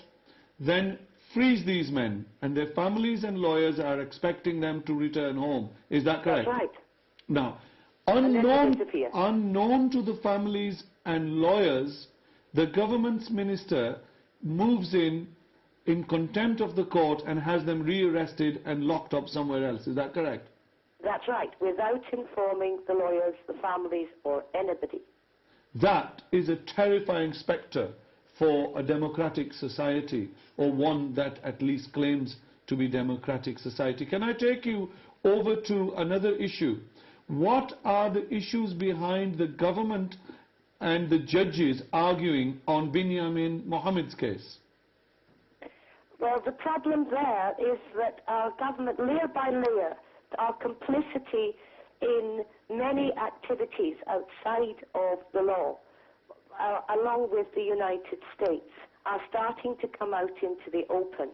then frees these men, and their families and lawyers are expecting them to return home. Is that correct? That's right. Now, unknown to the families and lawyers, the government's minister moves in contempt of the court and has them rearrested and locked up somewhere else. Is that correct? That's right, without informing the lawyers, the families, or anybody. That is a terrifying spectre for a democratic society, or one that at least claims to be democratic society. Can I take you over to another issue? What are the issues behind the government and the judges arguing on Binyamin Mohammed's case? Well, the problem there is that our government, layer by layer, our complicity in many activities outside of the law, along with the United States, are starting to come out into the open.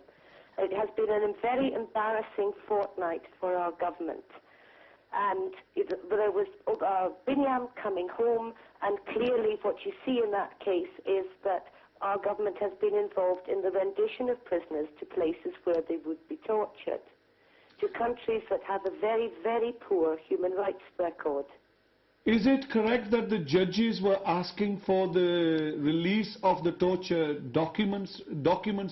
It has been a very embarrassing fortnight for our government. And there was Binyam coming home, and clearly what you see in that case is that our government has been involved in the rendition of prisoners to places where they would be tortured, to countries that have a very, very poor human rights record. Is it correct that the judges were asking for the release of the torture documents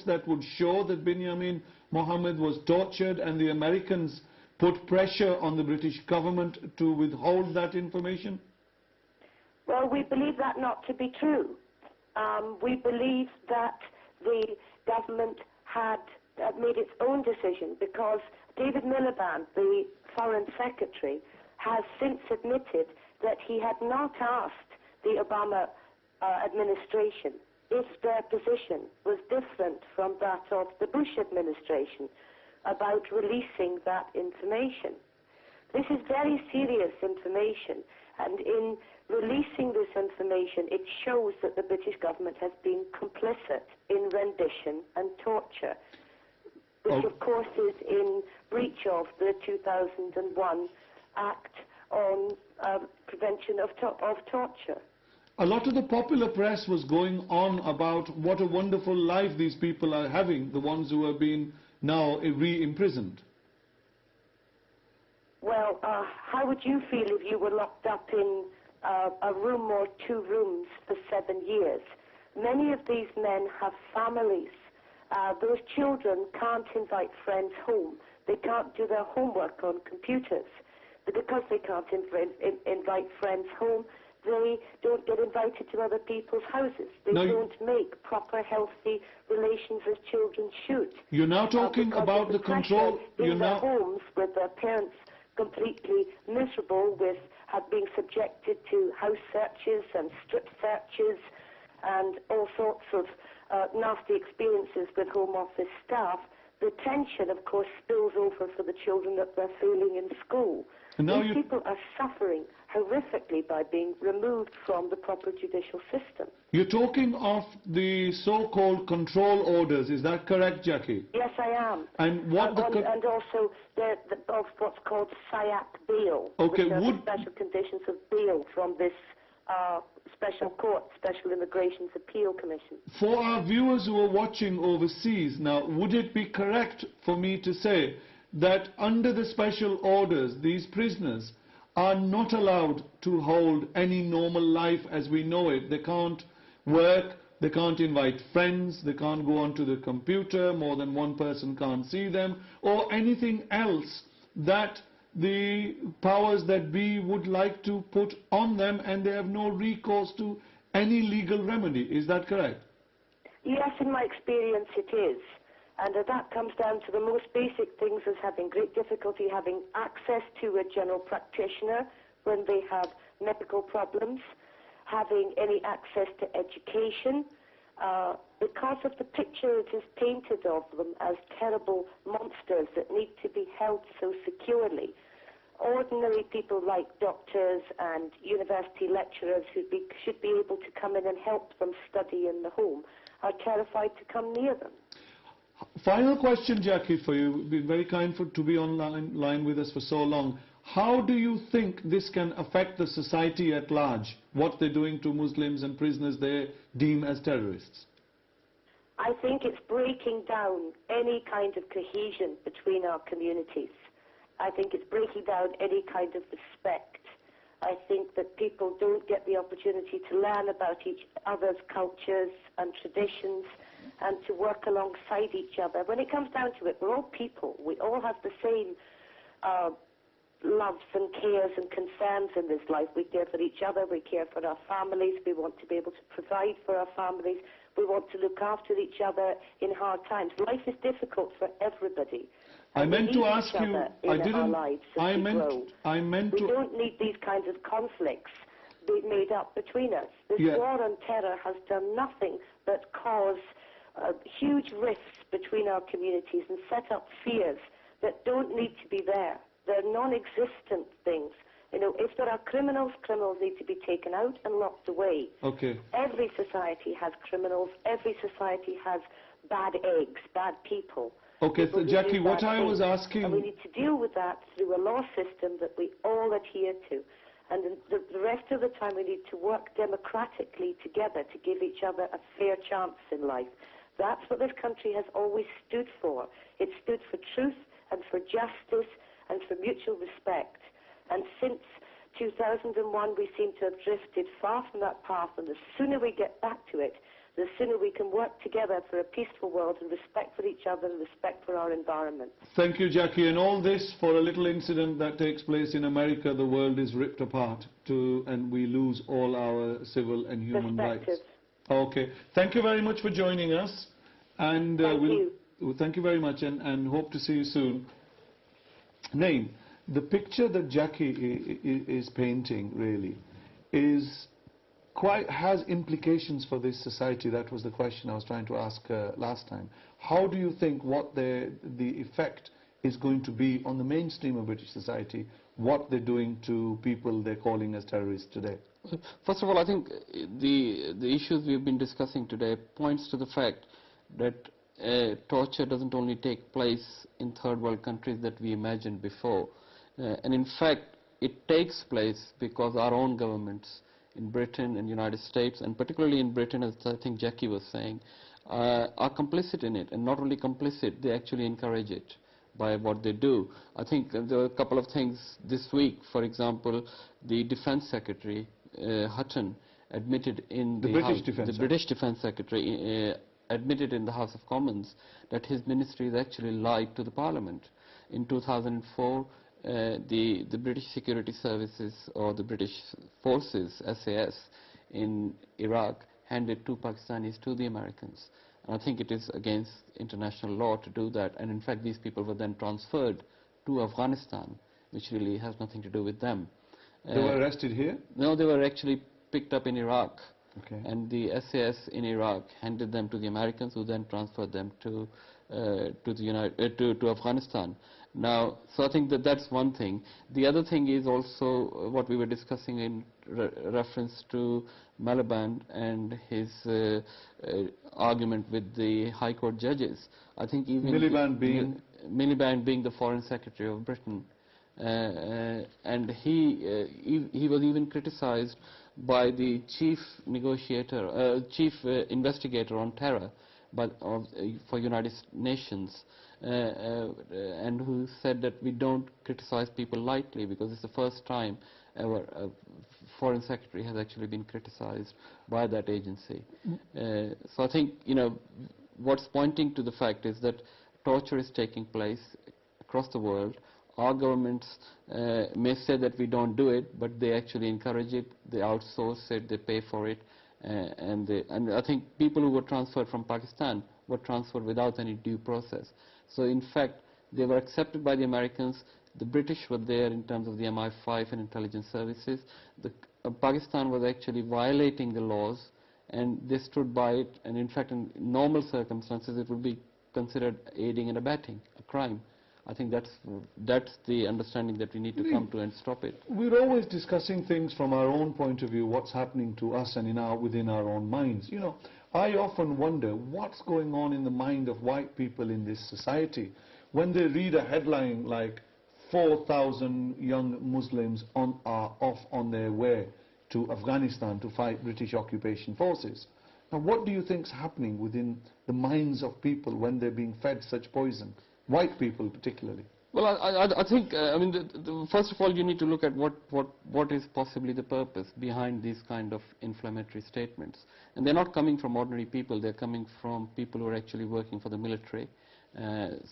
that would show that Binyamin Mohammed was tortured, and the Americans put pressure on the British government to withhold that information? Well, we believe that not to be true. We believe that the government had made its own decision because David Miliband, the Foreign Secretary, has since admitted that he had not asked the Obama administration if their position was different from that of the Bush administration about releasing that information. This is very serious information, and in releasing this information, it shows that the British government has been complicit in rendition and torture, which of course is in breach of the 2001 Act on Prevention of Torture. A lot of the popular press was going on about what a wonderful life these people are having, the ones who have been now re-imprisoned. Well, how would you feel if you were locked up in a room or 2 rooms for 7 years? Many of these men have families. Those children can't invite friends home. They can't do their homework on computers. But because they can't invite friends home, they don't get invited to other people's houses. They don't make proper, healthy relations as children should. You're now talking about the control. In their homes with their parents completely miserable, with being subjected to house searches and strip searches and all sorts of nasty experiences with Home Office staff. The tension, of course, spills over for the children that they're failing in school. These people are suffering horrifically by being removed from the proper judicial system. You're talking of the so-called control orders, is that correct, Jackie? Yes, I am. And what and also of what's called SIAC bail, which are the special conditions of bail from this special court, Special Immigrations Appeal Commission. For our viewers who are watching overseas now, would it be correct for me to say that under the special orders, these prisoners are not allowed to hold any normal life as we know it? They can't work, they can't invite friends, they can't go onto the computer, more than one person can't see them, or anything else that the powers that be would like to put on them, and they have no recourse to any legal remedy. Is that correct? Yes, in my experience it is. And that comes down to the most basic things as having great difficulty having access to a general practitioner when they have medical problems, having any access to education, because of the picture it is painted of them as terrible monsters that need to be held so securely. Ordinary people like doctors and university lecturers who should be able to come in and help them study in the home are terrified to come near them. Final question, Jackie, for you. You've been very kind to be online with us for so long. How do you think this can affect the society at large, what they're doing to Muslims and prisoners they deem as terrorists? I think it's breaking down any kind of cohesion between our communities. I think it's breaking down any kind of respect. I think that people don't get the opportunity to learn about each other's cultures and traditions and to work alongside each other. When it comes down to it, we're all people. We all have the same loves and cares and concerns in this life. We care for each other, we care for our families, we want to be able to provide for our families, we want to look after each other in hard times. Life is difficult for everybody. I meant to ask you, we don't need these kinds of conflicts made up between us. This war on terror has done nothing but cause huge rifts between our communities and set up fears that don't need to be there. They're non-existent things. You know, if there are criminals, criminals need to be taken out and locked away. Okay. Every society has criminals. Every society has bad eggs, bad people. Okay, so Jackie, what I was asking... And we need to deal with that through a law system that we all adhere to. And the rest of the time we need to work democratically together to give each other a fair chance in life. That's what this country has always stood for. It stood for truth and for justice and for mutual respect. And since 2001, we seem to have drifted far from that path, and the sooner we get back to it, the sooner we can work together for a peaceful world and respect for each other and respect for our environment. Thank you, Jackie. And all this for a little incident that takes place in America. The world is ripped apart and we lose all our civil and human rights. Okay. Thank you very much for joining us. And thank you very much, and hope to see you soon. Naeem, the picture that Jackie is painting really has implications for this society. That was the question I was trying to ask last time. How do you think what the effect is going to be on the mainstream of British society, what they're doing to people they're calling as terrorists today? First of all, I think the issues we've been discussing today points to the fact that torture doesn't only take place in third world countries that we imagined before. And in fact, it takes place because our own governments in Britain and United States, and particularly in Britain, as I think Jackie was saying, are complicit in it. And not only complicit, they actually encourage it by what they do. I think there are a couple of things this week. For example, the Defence Secretary, Hutton, admitted in the British Defence Secretary admitted in the House of Commons that his ministry has actually lied to the Parliament. In 2004, the British Security Services, or the British Forces, SAS, in Iraq handed 2 Pakistanis to the Americans. And I think it is against international law to do that. And in fact, these people were then transferred to Afghanistan, which really has nothing to do with them. They were arrested here? No, they were actually picked up in Iraq. Okay. And the SAS in Iraq handed them to the Americans, who then transferred them to Afghanistan. Now, so I think that's one thing. The other thing is also what we were discussing in reference to Miliband and his argument with the High Court judges. I think even Miliband being the Foreign Secretary of Britain, and he was even criticized by the chief investigator on terror for United Nations, and who said that we don't criticize people lightly, because it's the first time ever a foreign secretary has actually been criticized by that agency. So I think, what's pointing to the fact is that torture is taking place across the world. Our governments may say that we don't do it, but they actually encourage it, they outsource it, they pay for it, and I think people who were transferred from Pakistan were transferred without any due process. So in fact, they were accepted by the Americans. The British were there in terms of the MI5 and intelligence services. Pakistan was actually violating the laws, and they stood by it, and in fact, in normal circumstances, it would be considered aiding and abetting a crime. I think that's the understanding that we need to come to and stop it. We're always discussing things from our own point of view, what's happening to us and within our own minds. I often wonder what's going on in the mind of white people in this society when they read a headline like 4,000 young Muslims are off on their way to Afghanistan to fight British occupation forces. Now, what do you think's happening within the minds of people when they're being fed such poison? White people particularly. Well, I think, first of all, you need to look at what is possibly the purpose behind these kind of inflammatory statements. And they're not coming from ordinary people, they're coming from people who are actually working for the military.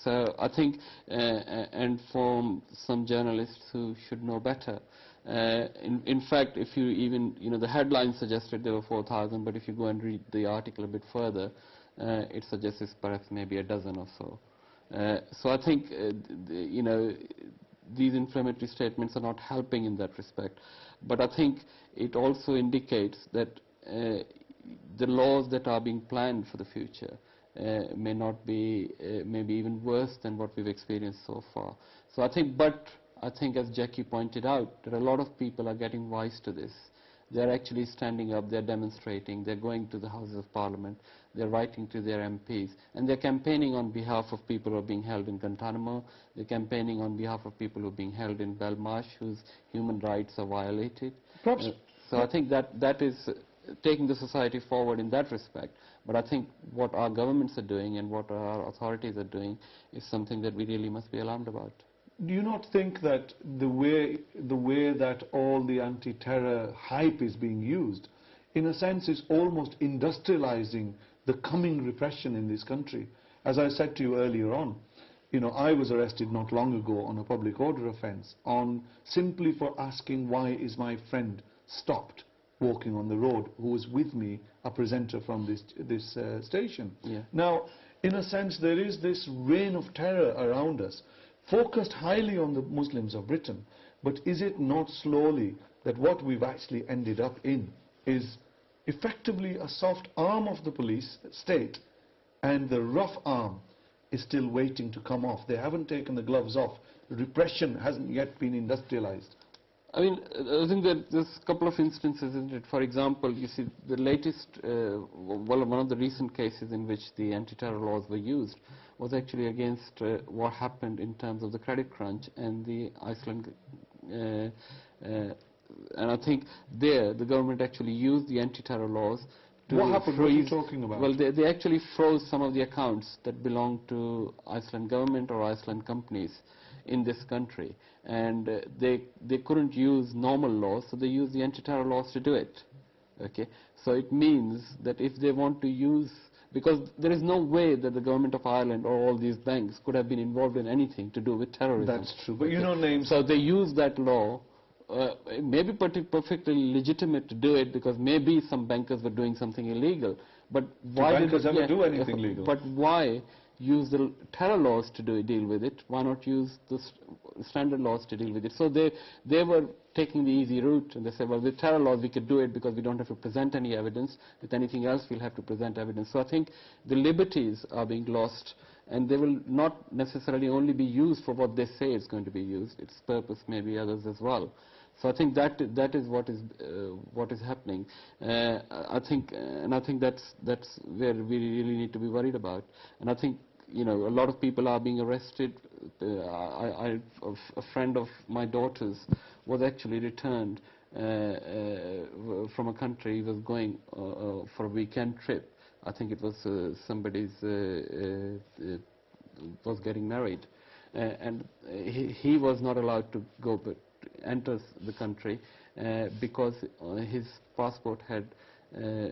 So I think, and from some journalists who should know better. In fact, if you even, the headline suggested there were 4,000, but if you go and read the article a bit further, it suggests it's perhaps maybe a dozen or so. So I think, these inflammatory statements are not helping in that respect. But I think it also indicates that the laws that are being planned for the future may not be, maybe even worse than what we've experienced so far. So I think, as Jackie pointed out, that a lot of people are getting wise to this. They're actually standing up, they're demonstrating, they're going to the Houses of Parliament, they're writing to their MPs, and they're campaigning on behalf of people who are being held in Guantanamo, they're campaigning on behalf of people who are being held in Belmarsh, whose human rights are violated. So I think that is taking the society forward in that respect. But I think what our governments are doing and what our authorities are doing is something that we really must be alarmed about. Do you not think that the way that all the anti-terror hype is being used in a sense, is almost industrializing the coming repression in this country. As I said to you earlier on, I was arrested not long ago on a public order offence, simply for asking why is my friend stopped walking on the road, who was with me, a presenter from this station. Yeah. Now, in a sense, there is this reign of terror around us, focused highly on the Muslims of Britain. But is it not slowly that what we've actually ended up in is effectively a soft arm of the police state, and the rough arm is still waiting to come off? They haven't taken the gloves off. Repression hasn't yet been industrialized. I mean, I think that there's a couple of instances, isn't it? For example, you see the latest, one of the recent cases in which the anti-terror laws were used was actually against what happened in terms of the credit crunch and the Iceland. And I think there, the government actually used the anti-terror laws to What happened? What are you talking about? Well, they actually froze some of the accounts that belonged to Iceland government or Iceland companies in this country, and they couldn't use normal laws, so they used the anti-terror laws to do it. Okay, so it means that if they want to use, because there is no way that the government of Ireland or all these banks could have been involved in anything to do with terrorism. That's true, but names. So they use that law. It may be perfectly legitimate to do it because maybe some bankers were doing something illegal. But why do bankers ever do anything legal? But why use the terror laws to deal with it? Why not use the standard laws to deal with it? So they were taking the easy route, and they said, well, with terror laws we could do it because we don't have to present any evidence. With anything else we'll have to present evidence. So I think the liberties are being lost, and they will not necessarily only be used for what they say is going to be used. Its purpose may be others as well. So I think that is what is happening. I think that's where we really need to be worried about. And I think a lot of people are being arrested. A friend of my daughter's was actually returned from a country. He was going for a weekend trip. I think it was somebody's was getting married, and he was not allowed to go but enters the country because his passport had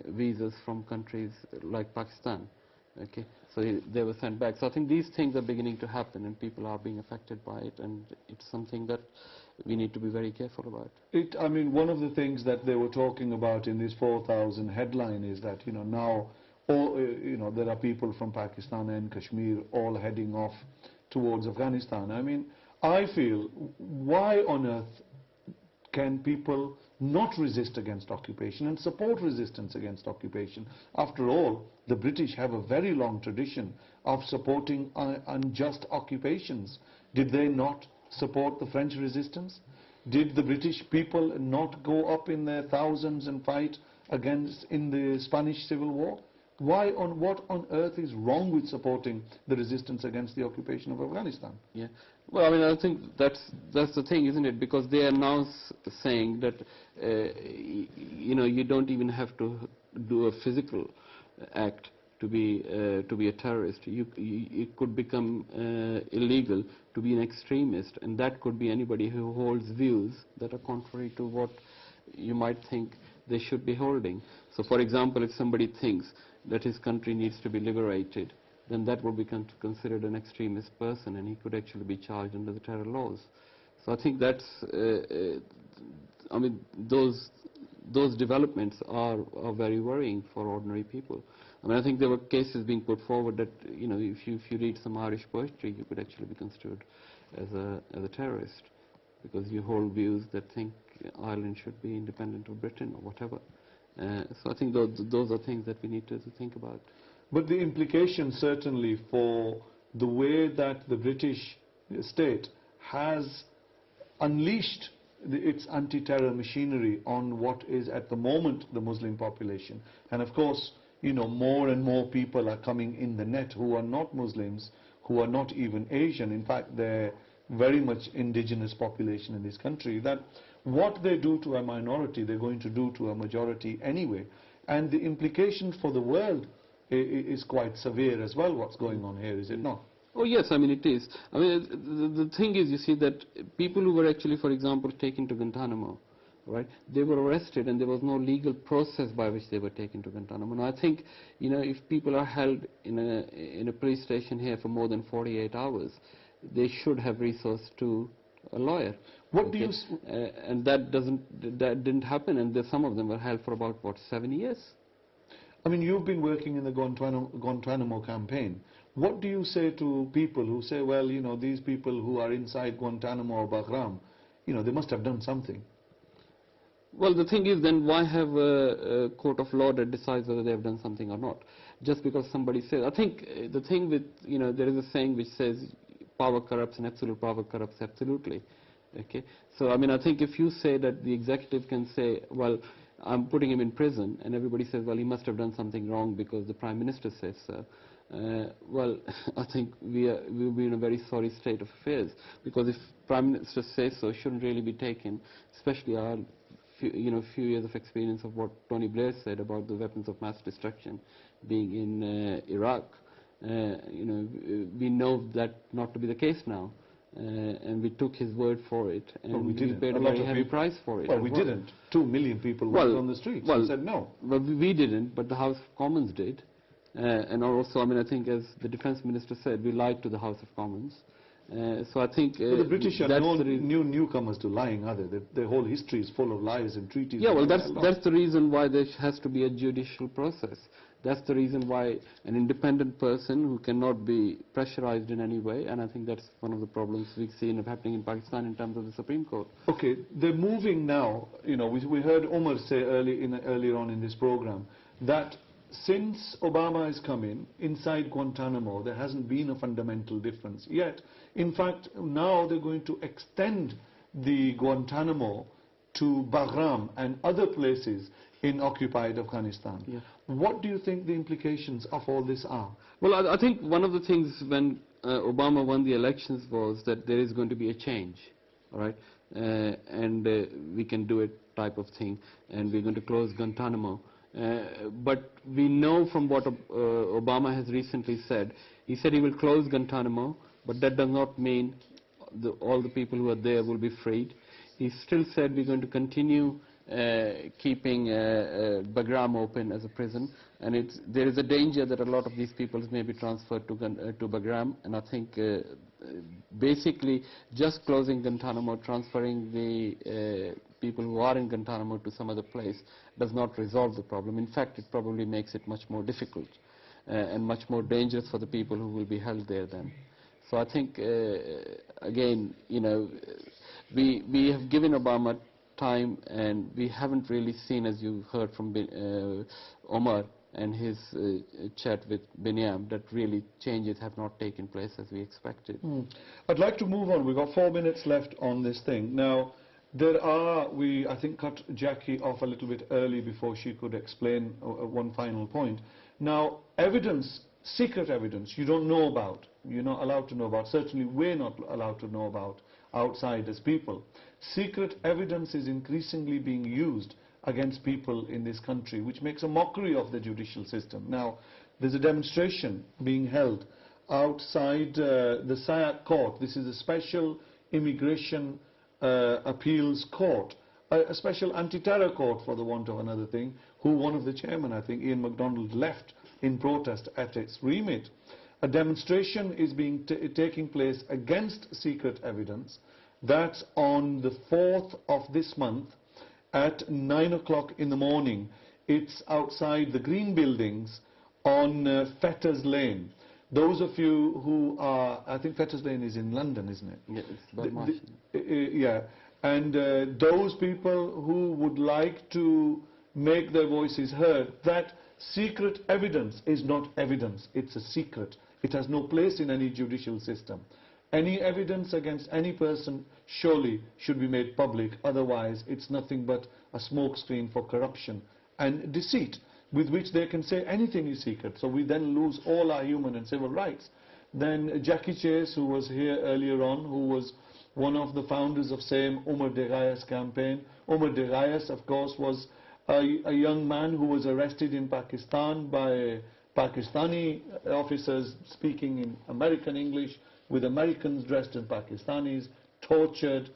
visas from countries like Pakistan. Okay, so they were sent back. So I think these things are beginning to happen, and people are being affected by it, and it's something that we need to be very careful about. I mean, one of the things that they were talking about in this 4,000 headline is that now there are people from Pakistan and Kashmir all heading off towards Afghanistan. I mean, I feel, why on earth can people not resist against occupation and support resistance against occupation? After all, the British have a very long tradition of supporting unjust occupations. Did they not support the French resistance? Did the British people not go up in their thousands and fight in the Spanish Civil War? What on earth is wrong with supporting the resistance against the occupation of Afghanistan? Yeah. Well, I mean, I think that's the thing, isn't it? Because they are now saying that you don't even have to do a physical act to be a terrorist. It could become illegal to be an extremist, and that could be anybody who holds views that are contrary to what you might think they should be holding. So, for example, if somebody thinks that his country needs to be liberated, then that would be considered an extremist person, and he could actually be charged under the terror laws. So I think that's, I mean, those developments are very worrying for ordinary people. I mean, I think there were cases being put forward that, if you read some Irish poetry, you could actually be construed as a terrorist, because you hold views that think Ireland should be independent of Britain or whatever. So I think those are things that we need to think about. But the implication certainly for the way that the British state has unleashed its anti-terror machinery on what is at the moment the Muslim population. And of course, more and more people are coming in the net who are not Muslims, who are not even Asian. In fact, they're very much indigenous population in this country, that what they do to a minority, they're going to do to a majority anyway. And the implication for the world is quite severe as well, what's going on here, is it not? Oh yes, I mean it is. I mean the thing is, you see, that people who were actually, for example, taken to Guantanamo, right? They were arrested and there was no legal process by which they were taken to Guantanamo. And I think, if people are held in a police station here for more than 48 hours, they should have recourse to a lawyer. What do you... and that didn't happen, and some of them were held for about, 7 years? I mean, you've been working in the Guantanamo campaign. What do you say to people who say, well, these people who are inside Guantanamo or Bagram, they must have done something? Well, the thing is, then why have a court of law that decides whether they have done something or not? Just because somebody says. I think the thing with, there is a saying which says power corrupts and absolute power corrupts absolutely. Okay. So, I think if you say that the executive can say, well, I'm putting him in prison, and everybody says, well, he must have done something wrong because the Prime Minister says so. Well, I think we'll be in a very sorry state of affairs, because if Prime Minister says so, it shouldn't really be taken, especially our few years of experience of what Tony Blair said about the weapons of mass destruction being in Iraq. We know that not to be the case now. And we took his word for it, and we paid a very heavy price for it. Well, we didn't. 2 million people went on the streets and said no. Well, we didn't, but the House of Commons did. And also, I think as the Defence Minister said, we lied to the House of Commons. So I think... the British are no newcomers to lying, are they? Their whole history is full of lies and treaties. Yeah, well, that's the reason why there has to be a judicial process. That's the reason why an independent person who cannot be pressurized in any way, and I think that's one of the problems we've seen happening in Pakistan in terms of the Supreme Court. Okay, they're moving now. We heard Omar say earlier on in this program that since Obama has come inside Guantanamo, there hasn't been a fundamental difference. Yet, in fact, now they're going to extend the Guantanamo to Bagram and other places in occupied Afghanistan. Yeah. What do you think the implications of all this are? Well, I think one of the things when Obama won the elections was that there is going to be a change, all right? And we can do it type of thing, and we're going to close Guantanamo. But we know from what Obama has recently said. He said he will close Guantanamo, but that does not mean all the people who are there will be freed. He still said we're going to continue keeping Bagram open as a prison, and there is a danger that a lot of these people may be transferred to Bagram, and I think basically just closing Guantanamo, transferring the people who are in Guantanamo to some other place does not resolve the problem. In fact, it probably makes it much more difficult and much more dangerous for the people who will be held there then. So I think, again, we have given Obama time, and we haven't really seen, as you heard from Omar and his chat with Binyam, that really changes have not taken place as we expected. I'd like to move on. We've got 4 minutes left on this thing. Now, I think cut Jackie off a little bit early before she could explain one final point. Now, secret evidence you don't know about, you're not allowed to know about, certainly we're not allowed to know about outside as people. Secret evidence is increasingly being used against people in this country, which makes a mockery of the judicial system. Now, there's a demonstration being held outside the SIAC court. This is a special immigration appeals court, a special anti-terror court, for the want of another thing, who one of the chairmen, I think, Ian MacDonald, left in protest at its remit. A demonstration is taking place against secret evidence. That's on the 4th of this month at 9 o'clock in the morning. It's outside the Green Buildings on Fetters Lane. Those of you who are, I think Fetters Lane is in London, isn't it? Yeah, it's about Martian. Yeah, and those people who would like to make their voices heard, that secret evidence is not evidence, it's a secret. It has no place in any judicial system. Any evidence against any person surely should be made public, otherwise it's nothing but a smokescreen for corruption and deceit, with which they can say anything is secret. So we then lose all our human and civil rights. Then Jackie Chase, who was here earlier on, who was one of the founders of same Omar Deghayas campaign. Omar Deghayas, of course, was a young man who was arrested in Pakistan by Pakistani officers speaking in American English, with Americans dressed as Pakistanis, tortured,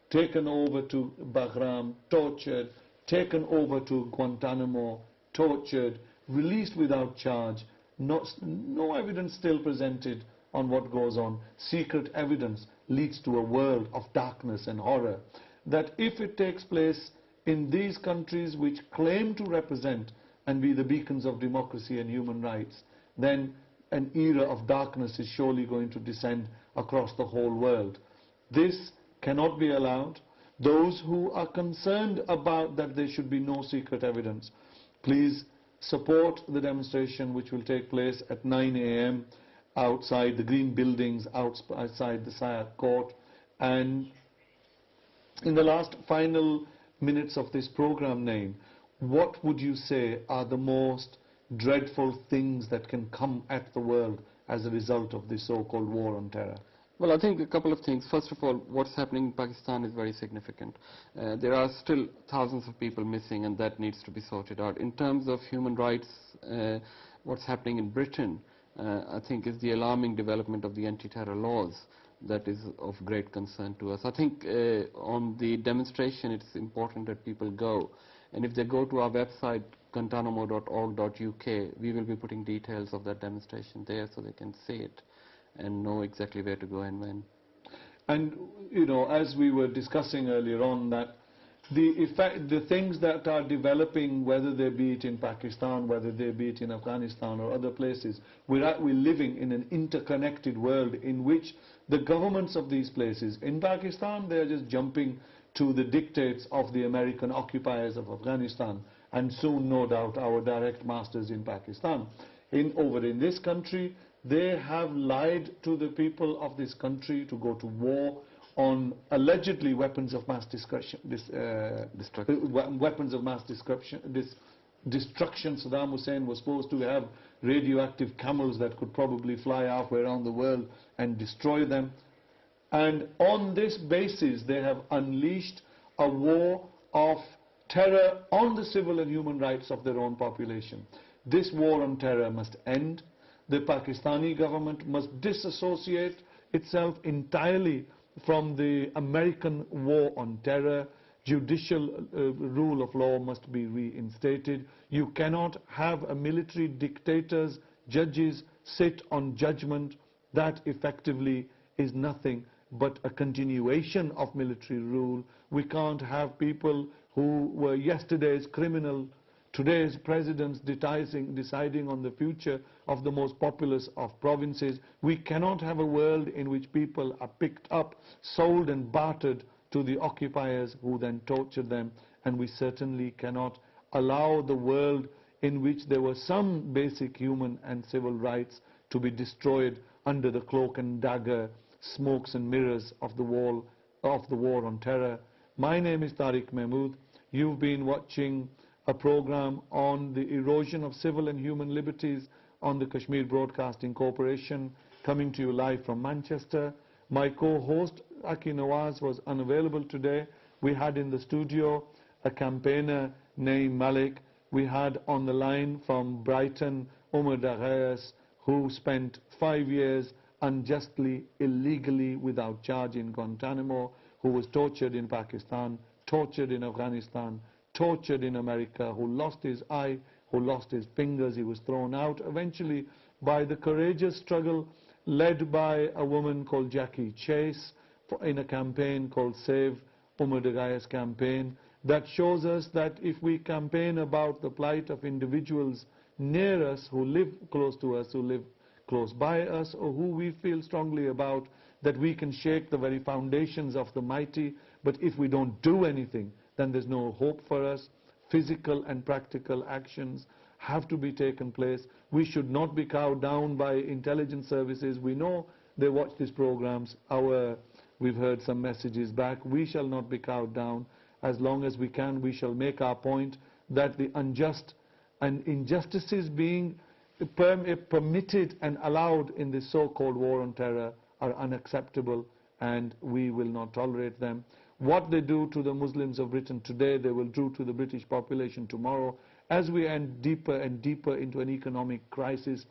taken over to Bagram, tortured, taken over to Guantanamo, tortured, released without charge, no evidence still presented on what goes on. Secret evidence leads to a world of darkness and horror. That if it takes place in these countries which claim to represent and be the beacons of democracy and human rights, then an era of darkness is surely going to descend across the whole world. This cannot be allowed. Those who are concerned about that there should be no secret evidence, please support the demonstration which will take place at 9 a.m. outside the green buildings outside the Sayat court. And in the last final minutes of this program, Naeem, what would you say are the most dreadful things that can come at the world as a result of this so-called war on terror? Well, I think a couple of things. First of all, what's happening in Pakistan is very significant. There are still thousands of people missing, and that needs to be sorted out. In terms of human rights, what's happening in Britain, I think is the alarming development of the anti-terror laws that is of great concern to us. I think on the demonstration, it's important that people go. And if they go to our website, guantanamo.org.uk, we will be putting details of that demonstration there so they can see it and know exactly where to go and when. And, you know, as we were discussing earlier on, that the things that are developing, whether they be it in Pakistan, whether they be it in Afghanistan or other places, we're living in an interconnected world in which the governments of these places, in Pakistan, they're just jumping to the dictates of the American occupiers of Afghanistan, and soon, no doubt, our direct masters in Pakistan. Over in this country, they have lied to the people of this country to go to war on allegedly weapons of mass destruction. Weapons of mass destruction. Saddam Hussein was supposed to have radioactive camels that could probably fly halfway around the world and destroy them. And on this basis, they have unleashed a war of terror on the civil and human rights of their own population. This war on terror must end. The Pakistani government must disassociate itself entirely from the American war on terror. Judicial rule of law must be reinstated. You cannot have a military dictators, judges sit on judgment. That effectively is nothing but a continuation of military rule. We can't have people who were yesterday's criminal, today's presidents deciding on the future of the most populous of provinces. We cannot have a world in which people are picked up, sold and bartered to the occupiers who then torture them. And we certainly cannot allow the world in which there were some basic human and civil rights to be destroyed under the cloak and dagger, smokes and mirrors of the war on terror. My name is Tariq Mahmood. You've been watching a program on the erosion of civil and human liberties on the Kashmir Broadcasting Corporation, coming to you live from Manchester. My co-host Aki Nawaz was unavailable today. We had in the studio a campaigner named Malik. We had on the line from Brighton Umar Daghayas, who spent 5 years unjustly, illegally, without charge in Guantanamo, who was tortured in Pakistan, tortured in Afghanistan, tortured in America, who lost his eye, who lost his fingers. He was thrown out eventually by the courageous struggle led by a woman called Jackie Chase in a campaign called Save Umar Daghayas campaign, that shows us that if we campaign about the plight of individuals near us, who live close to us, who live close by us, or who we feel strongly about, that we can shake the very foundations of the mighty. But if we don't do anything, then there's no hope for us. Physical and practical actions have to be taken place. We should not be cowed down by intelligence services. We know they watch these programs. We've heard some messages back. We shall not be cowed down. As long as we can, we shall make our point that the unjust and injustices being permitted and allowed in this so-called war on terror are unacceptable, and we will not tolerate them. What they do to the Muslims of Britain today, they will do to the British population tomorrow. As we end deeper and deeper into an economic crisis,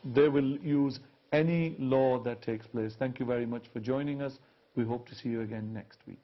they will use any law that takes place. Thank you very much for joining us. We hope to see you again next week.